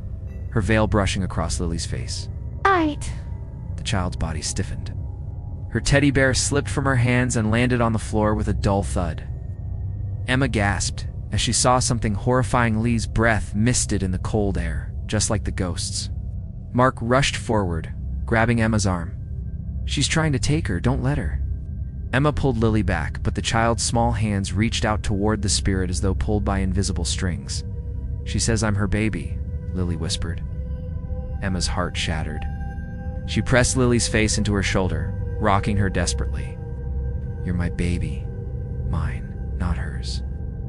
her veil brushing across Lily's face. The child's body stiffened. Her teddy bear slipped from her hands and landed on the floor with a dull thud. Emma gasped as she saw something horrifying. Lee's breath misted in the cold air, just like the ghost's. Mark rushed forward, grabbing Emma's arm. "She's trying to take her, don't let her." Emma pulled Lily back, but the child's small hands reached out toward the spirit as though pulled by invisible strings. "She says I'm her baby," Lily whispered. Emma's heart shattered. She pressed Lily's face into her shoulder, rocking her desperately. "You're my baby. Mine, not hers."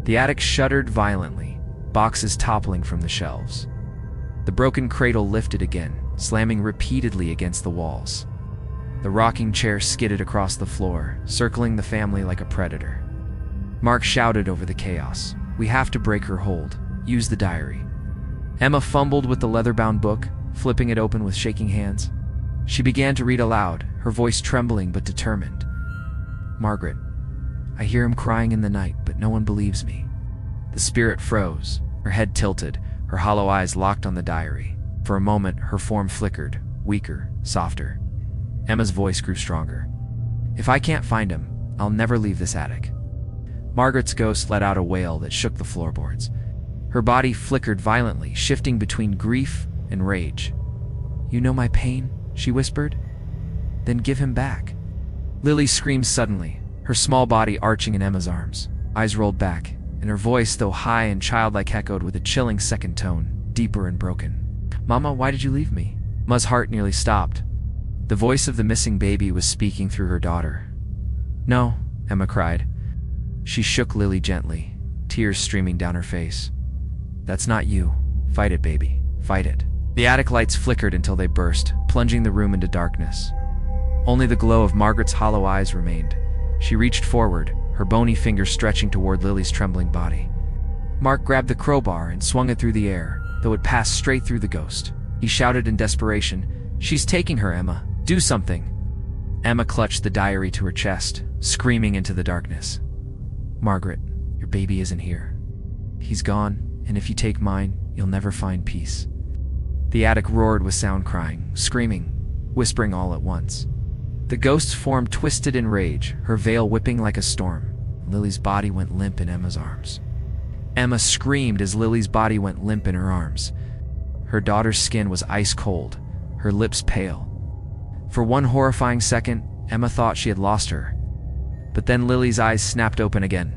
The attic shuddered violently, boxes toppling from the shelves. The broken cradle lifted again, slamming repeatedly against the walls. The rocking chair skidded across the floor, circling the family like a predator. Mark shouted over the chaos, "We have to break her hold. Use the diary." Emma fumbled with the leather-bound book, flipping it open with shaking hands. She began to read aloud, her voice trembling but determined. Margaret. I hear him crying in the night, but no one believes me." The spirit froze, her head tilted, her hollow eyes locked on the diary. For a moment, her form flickered, weaker, softer. Emma's voice grew stronger. "If I can't find him, I'll never leave this attic." Margaret's ghost let out a wail that shook the floorboards. Her body flickered violently, shifting between grief and rage. "You know my pain?" she whispered. "Then give him back." Lily screamed suddenly, her small body arching in Emma's arms. Eyes rolled back, and her voice, though high and childlike, echoed with a chilling second tone, deeper and broken. "Mama, why did you leave me?" Emma's heart nearly stopped. The voice of the missing baby was speaking through her daughter. "No," Emma cried. She shook Lily gently, tears streaming down her face. "That's not you. Fight it, baby. Fight it." The attic lights flickered until they burst, plunging the room into darkness. Only the glow of Margaret's hollow eyes remained. She reached forward, her bony fingers stretching toward Lily's trembling body. Mark grabbed the crowbar and swung it through the air, though it passed straight through the ghost. He shouted in desperation, "She's taking her, Emma. Do something." Emma clutched the diary to her chest, screaming into the darkness. "Margaret, your baby isn't here. He's gone, and if you take mine, you'll never find peace." The attic roared with sound, crying, screaming, whispering all at once. The ghost's form twisted in rage, her veil whipping like a storm. Lily's body went limp in Emma's arms. Emma screamed as Lily's body went limp in her arms. Her daughter's skin was ice cold, her lips pale. For one horrifying second, Emma thought she had lost her. But then Lily's eyes snapped open again.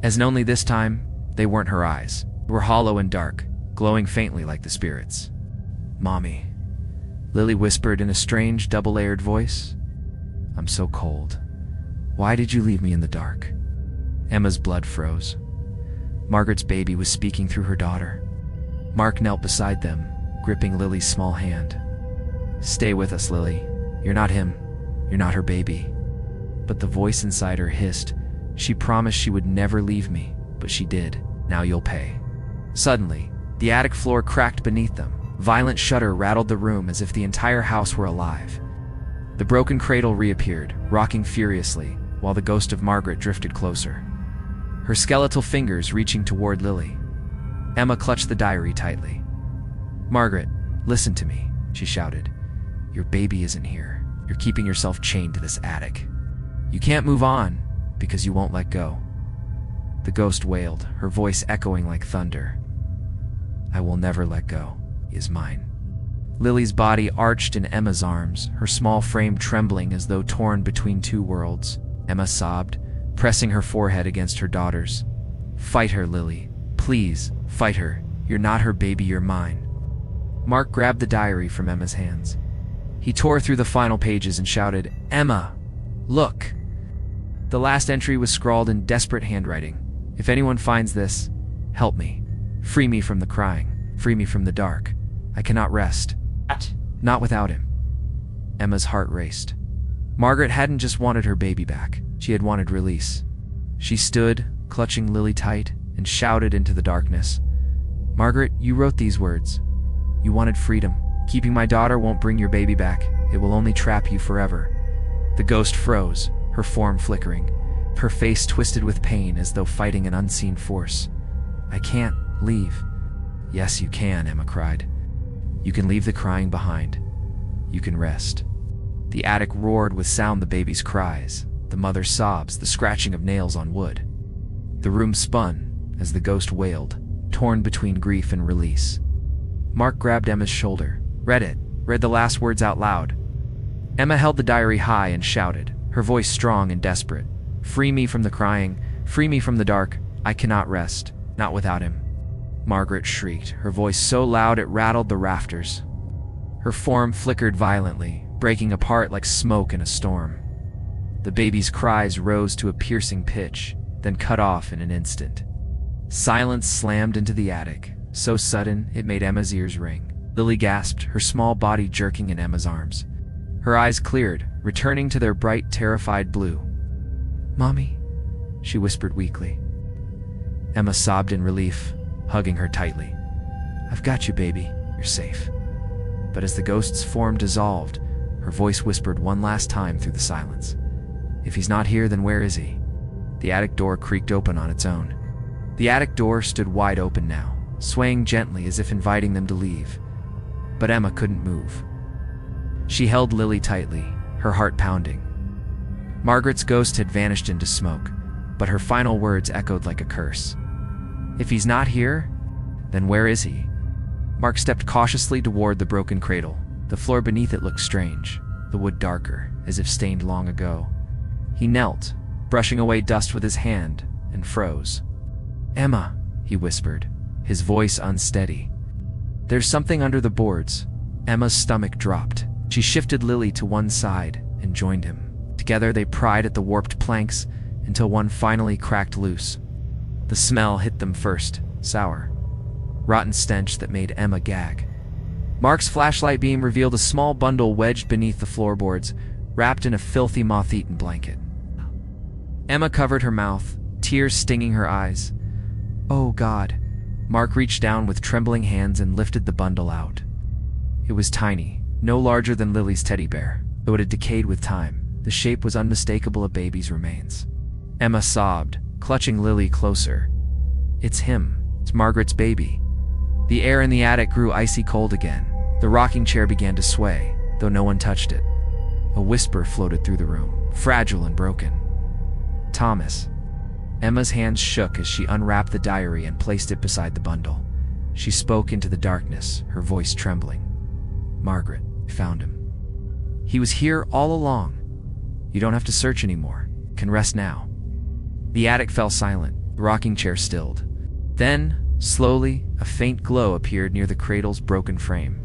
As only this time, they weren't her eyes. They were hollow and dark, glowing faintly like the spirits. "Mommy," Lily whispered in a strange, double-layered voice. "I'm so cold. Why did you leave me in the dark?" Emma's blood froze. Margaret's baby was speaking through her daughter. Mark knelt beside them, gripping Lily's small hand. "Stay with us, Lily. You're not him. You're not her baby." But the voice inside her hissed. She promised she would never leave me, but she did. Now you'll pay. Suddenly, the attic floor cracked beneath them. Violent shudder rattled the room as if the entire house were alive. The broken cradle reappeared, rocking furiously, while the ghost of Margaret drifted closer, her skeletal fingers reaching toward Lily. Emma clutched the diary tightly. "Margaret, listen to me," she shouted. "Your baby isn't here. You're keeping yourself chained to this attic. You can't move on because you won't let go." The ghost wailed, her voice echoing like thunder. "I will never let go. He is mine." Lily's body arched in Emma's arms, her small frame trembling as though torn between two worlds. Emma sobbed, pressing her forehead against her daughter's. "Fight her, Lily. Please, fight her. You're not her baby, you're mine." Mark grabbed the diary from Emma's hands. He tore through the final pages and shouted, "Emma, look!" The last entry was scrawled in desperate handwriting. "If anyone finds this, help me. Free me from the crying. Free me from the dark. I cannot rest. Not without him." Emma's heart raced. Margaret hadn't just wanted her baby back. She had wanted release. She stood, clutching Lily tight, and shouted into the darkness. "Margaret, you wrote these words. You wanted freedom. Keeping my daughter won't bring your baby back. It will only trap you forever." The ghost froze, her form flickering, her face twisted with pain as though fighting an unseen force. "I can't leave." "Yes, you can," Emma cried. "You can leave the crying behind. You can rest." The attic roared with sound, the baby's cries, the mother's sobs, the scratching of nails on wood. The room spun as the ghost wailed, torn between grief and release. Mark grabbed Emma's shoulder, read the last words out loud. Emma held the diary high and shouted, her voice strong and desperate. "Free me from the crying, free me from the dark. I cannot rest, not without him." Margaret shrieked, her voice so loud it rattled the rafters. Her form flickered violently, breaking apart like smoke in a storm. The baby's cries rose to a piercing pitch, then cut off in an instant. Silence slammed into the attic, so sudden it made Emma's ears ring. Lily gasped, her small body jerking in Emma's arms. Her eyes cleared, returning to their bright, terrified blue. "Mommy," she whispered weakly. Emma sobbed in relief, hugging her tightly. "I've got you, baby. You're safe." But as the ghost's form dissolved, her voice whispered one last time through the silence. If he's not here, then where is he? The attic door creaked open on its own. The attic door stood wide open now, swaying gently as if inviting them to leave. But Emma couldn't move. She held Lily tightly, her heart pounding. Margaret's ghost had vanished into smoke, but her final words echoed like a curse. If he's not here, then where is he? Mark stepped cautiously toward the broken cradle. The floor beneath it looked strange, the wood darker, as if stained long ago. He knelt, brushing away dust with his hand, and froze. "Emma," he whispered, his voice unsteady. "There's something under the boards." Emma's stomach dropped. She shifted Lily to one side and joined him. Together they pried at the warped planks until one finally cracked loose. The smell hit them first, sour, rotten stench that made Emma gag. Mark's flashlight beam revealed a small bundle wedged beneath the floorboards, wrapped in a filthy moth-eaten blanket. Emma covered her mouth, tears stinging her eyes. "Oh, God." Mark reached down with trembling hands and lifted the bundle out. It was tiny, no larger than Lily's teddy bear, though it had decayed with time. The shape was unmistakable, a baby's remains. Emma sobbed, clutching Lily closer. "It's him. It's Margaret's baby." The air in the attic grew icy cold again. The rocking chair began to sway, though no one touched it. A whisper floated through the room, fragile and broken. "Thomas." Emma's hands shook as she unwrapped the diary and placed it beside the bundle. She spoke into the darkness, her voice trembling. "Margaret, I found him. He was here all along. You don't have to search anymore. You can rest now." The attic fell silent, the rocking chair stilled. Then, slowly, a faint glow appeared near the cradle's broken frame.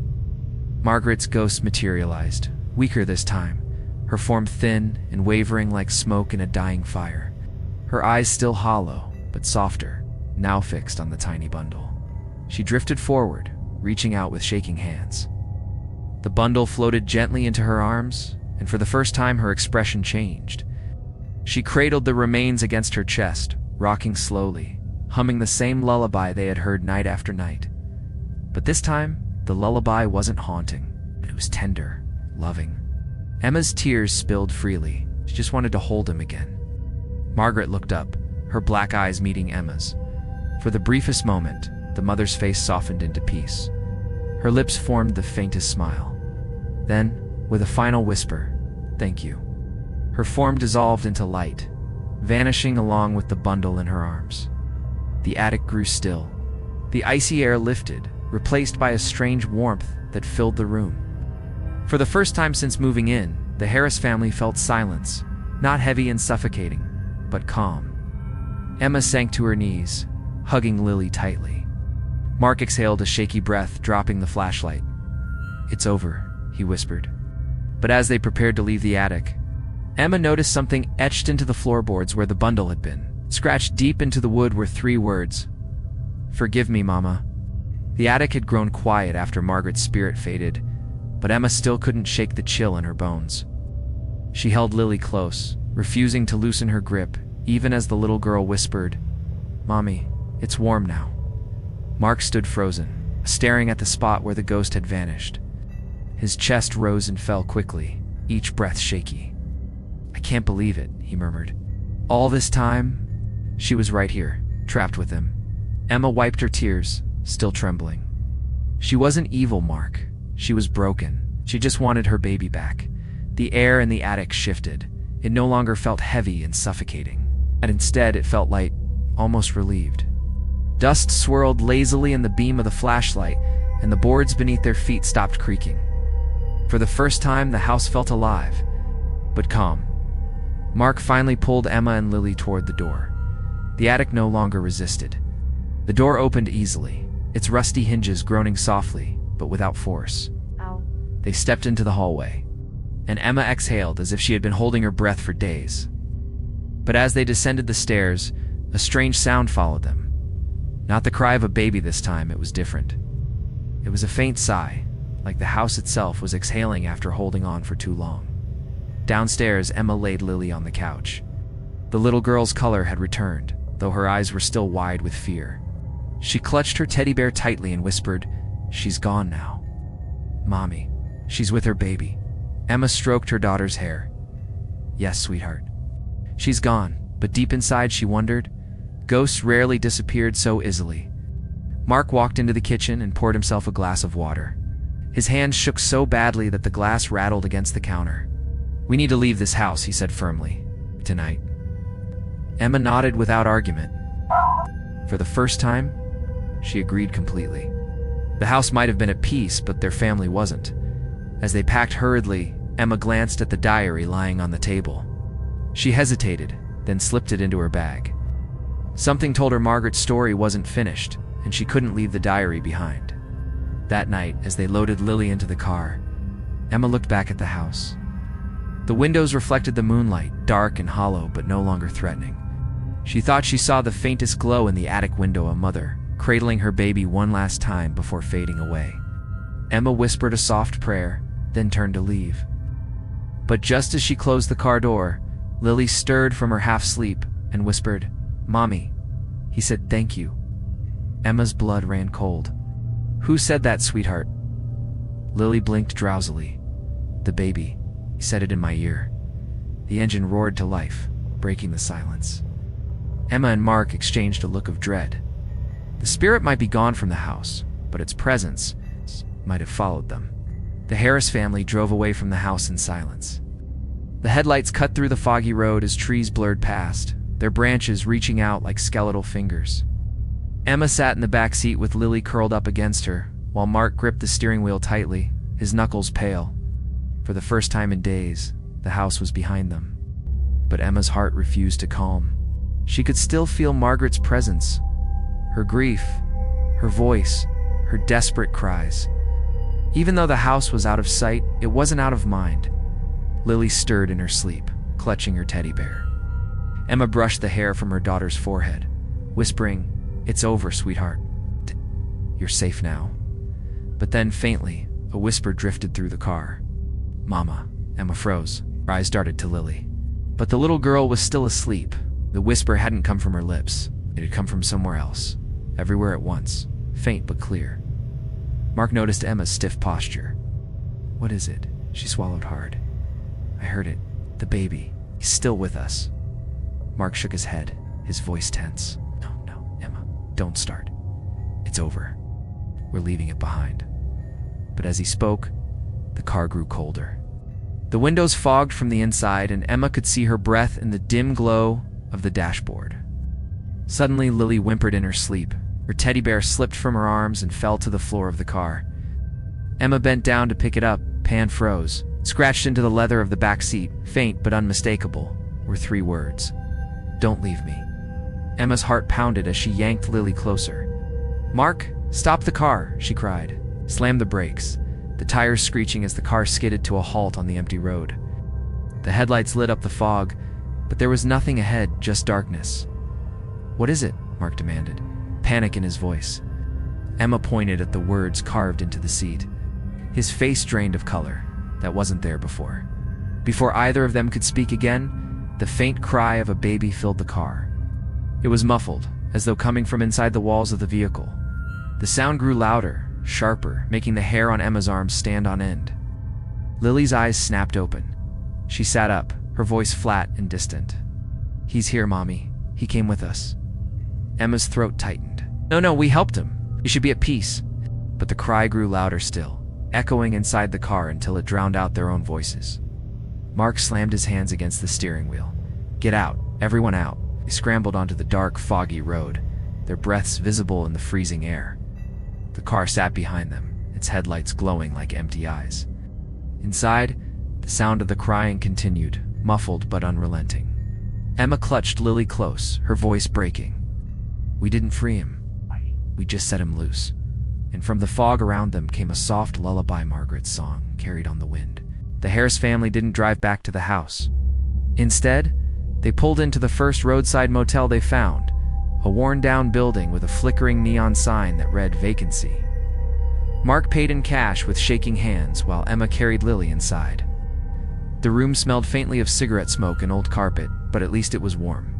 Margaret's ghost materialized, weaker this time, her form thin and wavering like smoke in a dying fire. Her eyes still hollow, but softer, now fixed on the tiny bundle. She drifted forward, reaching out with shaking hands. The bundle floated gently into her arms, and for the first time her expression changed. She cradled the remains against her chest, rocking slowly, humming the same lullaby they had heard night after night. But this time, the lullaby wasn't haunting. It was tender, loving. Emma's tears spilled freely. She just wanted to hold him again. Margaret looked up, her black eyes meeting Emma's. For the briefest moment, the mother's face softened into peace. Her lips formed the faintest smile. Then, with a final whisper, "Thank you," her form dissolved into light, vanishing along with the bundle in her arms. The attic grew still. The icy air lifted, replaced by a strange warmth that filled the room. For the first time since moving in, the Harris family felt silence, not heavy and suffocating, but calm. Emma sank to her knees, hugging Lily tightly. Mark exhaled a shaky breath, dropping the flashlight. "It's over," he whispered. But as they prepared to leave the attic, Emma noticed something etched into the floorboards where the bundle had been. Scratched deep into the wood were 3 words. "Forgive me, Mama." The attic had grown quiet after Margaret's spirit faded, but Emma still couldn't shake the chill in her bones. She held Lily close, refusing to loosen her grip, even as the little girl whispered, "Mommy, it's warm now." Mark stood frozen, staring at the spot where the ghost had vanished. His chest rose and fell quickly, each breath shaky. "I can't believe it," he murmured. "All this time, she was right here, trapped with him." Emma wiped her tears, still trembling. She wasn't evil, Mark. She was broken. She just wanted her baby back. The air in the attic shifted. It no longer felt heavy and suffocating, and instead it felt light, almost relieved. Dust swirled lazily in the beam of the flashlight, and the boards beneath their feet stopped creaking. For the first time, the house felt alive, but calm. Mark finally pulled Emma and Lily toward the door. The attic no longer resisted. The door opened easily, its rusty hinges groaning softly, but without force. Ow. They stepped into the hallway, and Emma exhaled as if she had been holding her breath for days. But as they descended the stairs, a strange sound followed them. Not the cry of a baby this time, it was different. It was a faint sigh, like the house itself was exhaling after holding on for too long. Downstairs, Emma laid Lily on the couch. The little girl's color had returned, though her eyes were still wide with fear. She clutched her teddy bear tightly and whispered, "She's gone now. Mommy, she's with her baby." Emma stroked her daughter's hair. "Yes, sweetheart. She's gone, but deep inside she wondered. Ghosts rarely disappeared so easily. Mark walked into the kitchen and poured himself a glass of water. His hands shook so badly that the glass rattled against the counter. "We need to leave this house," he said firmly. "Tonight." Emma nodded without argument. For the first time, she agreed completely. The house might have been at peace, but their family wasn't. As they packed hurriedly, Emma glanced at the diary lying on the table. She hesitated, then slipped it into her bag. Something told her Margaret's story wasn't finished, and she couldn't leave the diary behind. That night, as they loaded Lily into the car, Emma looked back at the house. The windows reflected the moonlight, dark and hollow, but no longer threatening. She thought she saw the faintest glow in the attic window, a mother cradling her baby one last time before fading away. Emma whispered a soft prayer, then turned to leave. But just as she closed the car door, Lily stirred from her half-sleep and whispered, "Mommy." He said, "Thank you." Emma's blood ran cold. "Who said that, sweetheart?" Lily blinked drowsily. "The baby. He said it in my ear." The engine roared to life, breaking the silence. Emma and Mark exchanged a look of dread. The spirit might be gone from the house, but its presence might have followed them. The Harris family drove away from the house in silence. The headlights cut through the foggy road as trees blurred past, their branches reaching out like skeletal fingers. Emma sat in the back seat with Lily curled up against her, while Mark gripped the steering wheel tightly, his knuckles pale. For the first time in days, the house was behind them. But Emma's heart refused to calm. She could still feel Margaret's presence, her grief, her voice, her desperate cries. Even though the house was out of sight, it wasn't out of mind. Lily stirred in her sleep, clutching her teddy bear. Emma brushed the hair from her daughter's forehead, whispering, "It's over, sweetheart. You're safe now." But then, faintly, a whisper drifted through the car. "Mama." Emma froze. Her eyes darted to Lily. But the little girl was still asleep. The whisper hadn't come from her lips. It had come from somewhere else, everywhere at once, faint but clear. Mark noticed Emma's stiff posture. "What is it?" She swallowed hard. "I heard it. The baby. He's still with us." Mark shook his head, his voice tense. No, Emma, don't start. It's over. We're leaving it behind." But as he spoke, the car grew colder. The windows fogged from the inside, and Emma could see her breath in the dim glow of the dashboard. Suddenly, Lily whimpered in her sleep. Her teddy bear slipped from her arms and fell to the floor of the car. Emma bent down to pick it up. Pan froze. Scratched into the leather of the back seat, faint but unmistakable, were 3 words. "Don't leave me." Emma's heart pounded as she yanked Lily closer. "Mark, stop the car," she cried. Slammed the brakes, the tires screeching as the car skidded to a halt on the empty road. The headlights lit up the fog, but there was nothing ahead, just darkness. "What is it?" Mark demanded, panic in his voice. Emma pointed at the words carved into the seat. His face drained of color that wasn't there before. Before either of them could speak again, the faint cry of a baby filled the car. It was muffled, as though coming from inside the walls of the vehicle. The sound grew louder, sharper, making the hair on Emma's arms stand on end. Lily's eyes snapped open. She sat up, her voice flat and distant. "He's here, Mommy. He came with us." Emma's throat tightened. No, we helped him. You should be at peace." But the cry grew louder still, echoing inside the car until it drowned out their own voices. Mark slammed his hands against the steering wheel. "Get out, everyone out." They scrambled onto the dark, foggy road, their breaths visible in the freezing air. The car sat behind them, its headlights glowing like empty eyes. Inside, the sound of the crying continued, muffled but unrelenting. Emma clutched Lily close, her voice breaking. "We didn't free him. We just set him loose." And from the fog around them came a soft lullaby Margaret's song carried on the wind. The Harris family didn't drive back to the house. Instead, they pulled into the first roadside motel they found, a worn-down building with a flickering neon sign that read vacancy. Mark paid in cash with shaking hands while Emma carried Lily inside. The room smelled faintly of cigarette smoke and old carpet, but at least it was warm.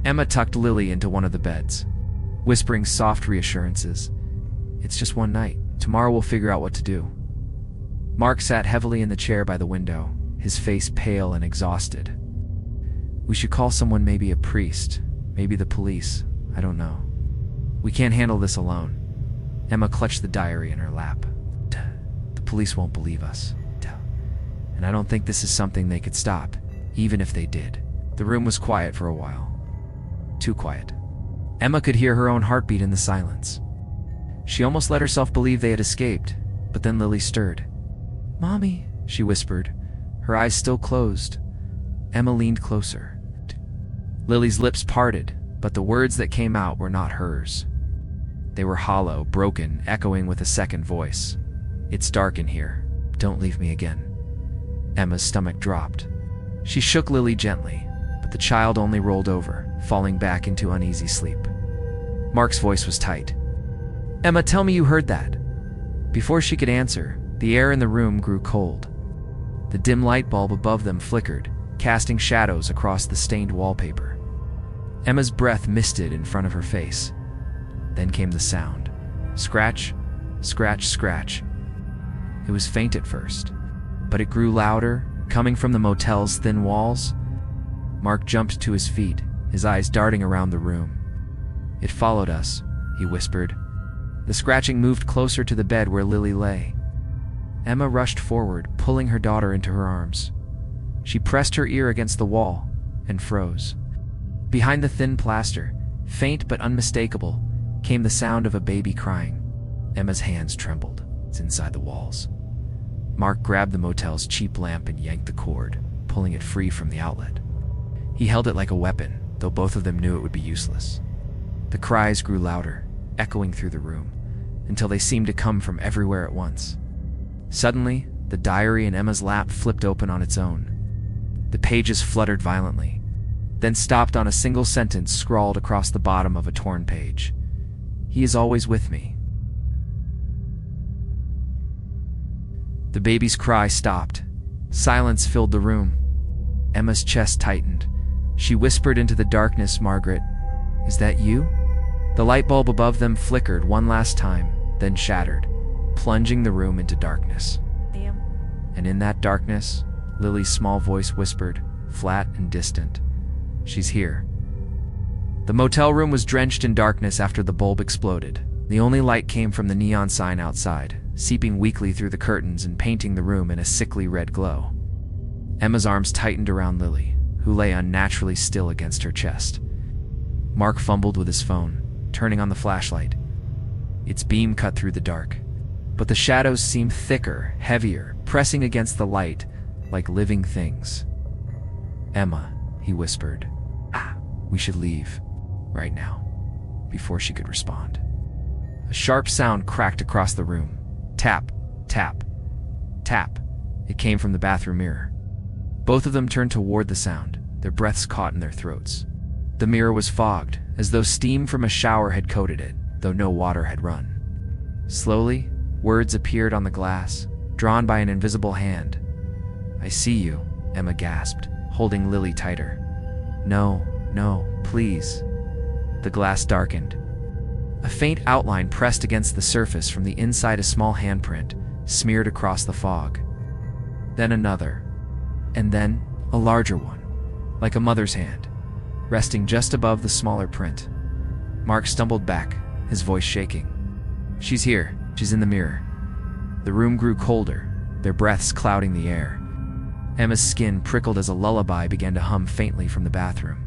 Emma tucked Lily into one of the beds, whispering soft reassurances. "It's just one night. Tomorrow we'll figure out what to do." Mark sat heavily in the chair by the window, his face pale and exhausted. We should call someone, maybe a priest, maybe the police. I don't know. We can't handle this alone. Emma clutched the diary in her lap. The police won't believe us. And I don't think this is something they could stop, even if they did. The room was quiet for a while. Too quiet. Emma could hear her own heartbeat in the silence. She almost let herself believe they had escaped, but then Lily stirred. "Mommy," she whispered, her eyes still closed. Emma leaned closer. Lily's lips parted, but the words that came out were not hers. They were hollow, broken, echoing with a second voice. "It's dark in here. Don't leave me again." Emma's stomach dropped. She shook Lily gently, but the child only rolled over, falling back into uneasy sleep. Mark's voice was tight. "Emma, tell me you heard that." Before she could answer, the air in the room grew cold. The dim light bulb above them flickered, casting shadows across the stained wallpaper. Emma's breath misted in front of her face. Then came the sound. Scratch, scratch, scratch. It was faint at first, but it grew louder, coming from the motel's thin walls. Mark jumped to his feet, his eyes darting around the room. "It followed us," he whispered. The scratching moved closer to the bed where Lily lay. Emma rushed forward, pulling her daughter into her arms. She pressed her ear against the wall and froze. Behind the thin plaster, faint but unmistakable, came the sound of a baby crying. Emma's hands trembled. It's inside the walls. Mark grabbed the motel's cheap lamp and yanked the cord, pulling it free from the outlet. He held it like a weapon, though both of them knew it would be useless. The cries grew louder, echoing through the room, until they seemed to come from everywhere at once. Suddenly, the diary in Emma's lap flipped open on its own. The pages fluttered violently, then stopped on a single sentence scrawled across the bottom of a torn page. "He is always with me." The baby's cry stopped. Silence filled the room. Emma's chest tightened. She whispered into the darkness, "Margaret, is that you?" The light bulb above them flickered one last time, then shattered, plunging the room into darkness. And in that darkness, Lily's small voice whispered, flat and distant, "She's here." The motel room was drenched in darkness after the bulb exploded. The only light came from the neon sign outside, seeping weakly through the curtains and painting the room in a sickly red glow. Emma's arms tightened around Lily, who lay unnaturally still against her chest. Mark fumbled with his phone, turning on the flashlight. Its beam cut through the dark, but the shadows seemed thicker, heavier, pressing against the light like living things. "Emma," he whispered. "We should leave. Right now." Before she could respond, a sharp sound cracked across the room. Tap, tap, tap. It came from the bathroom mirror. Both of them turned toward the sound, their breaths caught in their throats. The mirror was fogged, as though steam from a shower had coated it, though no water had run. Slowly, words appeared on the glass, drawn by an invisible hand. "I see you," Emma gasped, holding Lily tighter. "No, no, please." The glass darkened. A faint outline pressed against the surface from the inside, a small handprint, smeared across the fog. Then another. And then a larger one, like a mother's hand, resting just above the smaller print. Mark stumbled back, his voice shaking. "She's here. She's in the mirror." The room grew colder, their breaths clouding the air. Emma's skin prickled as a lullaby began to hum faintly from the bathroom.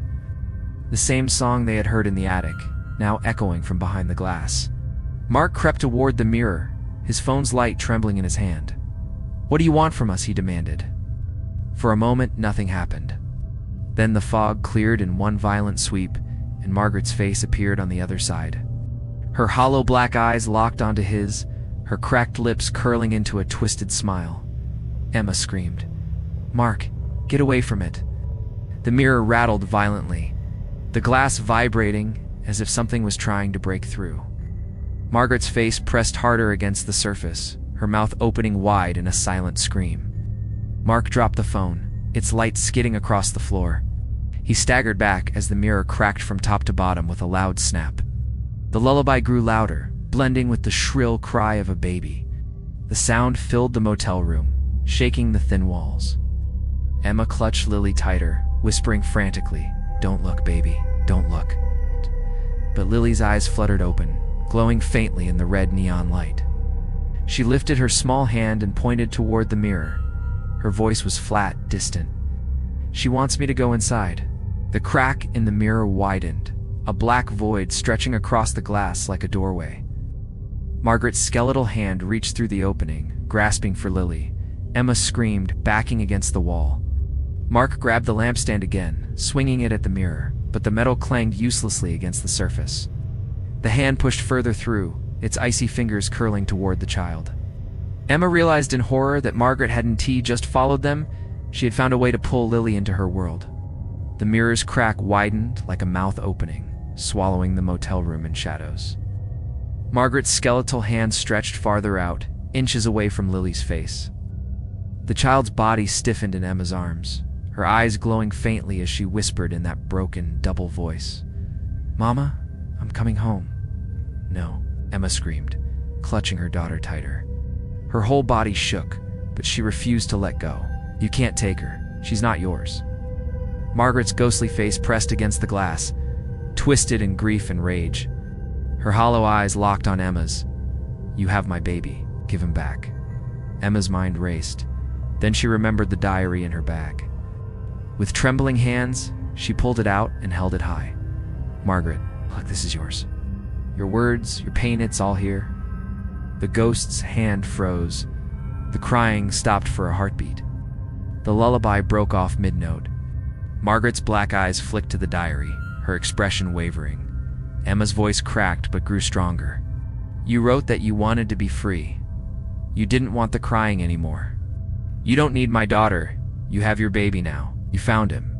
The same song they had heard in the attic, now echoing from behind the glass. Mark crept toward the mirror, his phone's light trembling in his hand. "What do you want from us?" he demanded. For a moment, nothing happened. Then the fog cleared in one violent sweep, and Margaret's face appeared on the other side. Her hollow black eyes locked onto his, her cracked lips curling into a twisted smile. Emma screamed, "Mark, get away from it." The mirror rattled violently, the glass vibrating as if something was trying to break through. Margaret's face pressed harder against the surface, her mouth opening wide in a silent scream. Mark dropped the phone, its light skidding across the floor. He staggered back as the mirror cracked from top to bottom with a loud snap. The lullaby grew louder, blending with the shrill cry of a baby. The sound filled the motel room, shaking the thin walls. Emma clutched Lily tighter, whispering frantically, "Don't look, baby, don't look." But Lily's eyes fluttered open, glowing faintly in the red neon light. She lifted her small hand and pointed toward the mirror. Her voice was flat, distant. "She wants me to go inside." The crack in the mirror widened, a black void stretching across the glass like a doorway. Margaret's skeletal hand reached through the opening, grasping for Lily. Emma screamed, backing against the wall. Mark grabbed the lampstand again, swinging it at the mirror, but the metal clanged uselessly against the surface. The hand pushed further through, its icy fingers curling toward the child. Emma realized in horror that Margaret hadn't just followed them. She had found a way to pull Lily into her world. The mirror's crack widened like a mouth opening, swallowing the motel room in shadows. Margaret's skeletal hand stretched farther out, inches away from Lily's face. The child's body stiffened in Emma's arms, her eyes glowing faintly as she whispered in that broken, double voice. "Mama, I'm coming home." "No," Emma screamed, clutching her daughter tighter. Her whole body shook, but she refused to let go. "You can't take her. She's not yours." Margaret's ghostly face pressed against the glass, twisted in grief and rage. Her hollow eyes locked on Emma's. "You have my baby. Give him back." Emma's mind raced. Then she remembered the diary in her bag. With trembling hands, she pulled it out and held it high. "Margaret, look, this is yours. Your words, your pain, it's all here." The ghost's hand froze. The crying stopped for a heartbeat. The lullaby broke off mid-note. Margaret's black eyes flicked to the diary, her expression wavering. Emma's voice cracked but grew stronger. "You wrote that you wanted to be free. You didn't want the crying anymore. You don't need my daughter. You have your baby now. You found him."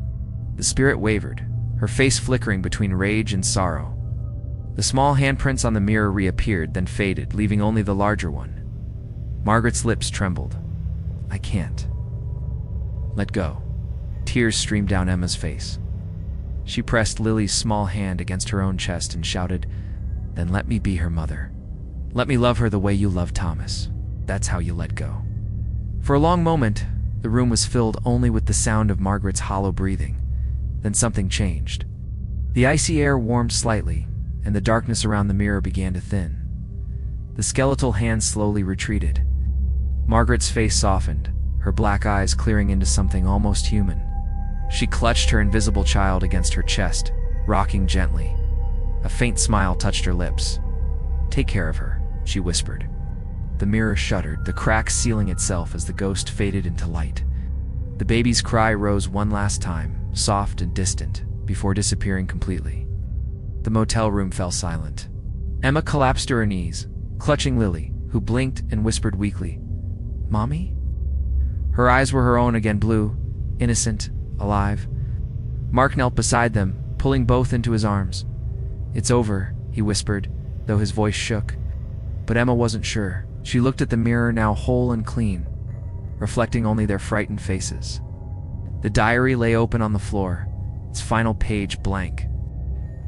The spirit wavered, her face flickering between rage and sorrow. The small handprints on the mirror reappeared, then faded, leaving only the larger one. Margaret's lips trembled. "I can't. Let go." Tears streamed down Emma's face. She pressed Lily's small hand against her own chest and shouted, "Then let me be her mother. Let me love her the way you love Thomas. That's how you let go." For a long moment, the room was filled only with the sound of Margaret's hollow breathing. Then something changed. The icy air warmed slightly, and the darkness around the mirror began to thin. The skeletal hand slowly retreated. Margaret's face softened, her black eyes clearing into something almost human. She clutched her invisible child against her chest, rocking gently. A faint smile touched her lips. "Take care of her," she whispered. The mirror shuddered, the crack sealing itself as the ghost faded into light. The baby's cry rose one last time, soft and distant, before disappearing completely. The motel room fell silent. Emma collapsed to her knees, clutching Lily, who blinked and whispered weakly, "Mommy?" Her eyes were her own again, blue, innocent, alive. Mark knelt beside them, pulling both into his arms. "It's over," he whispered, though his voice shook. But Emma wasn't sure. She looked at the mirror, now whole and clean, reflecting only their frightened faces. The diary lay open on the floor, its final page blank.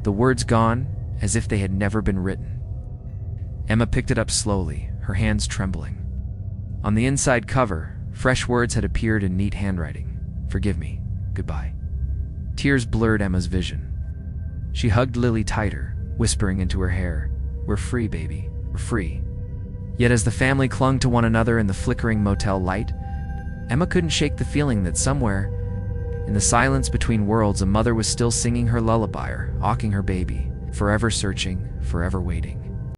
The words gone, as if they had never been written. Emma picked it up slowly, her hands trembling. On the inside cover, fresh words had appeared in neat handwriting. "Forgive me. Goodbye." Tears blurred Emma's vision. She hugged Lily tighter, whispering into her hair, "We're free, baby. We're free." Yet as the family clung to one another in the flickering motel light, Emma couldn't shake the feeling that somewhere, in the silence between worlds, a mother was still singing her lullaby or awking her baby, forever searching, forever waiting.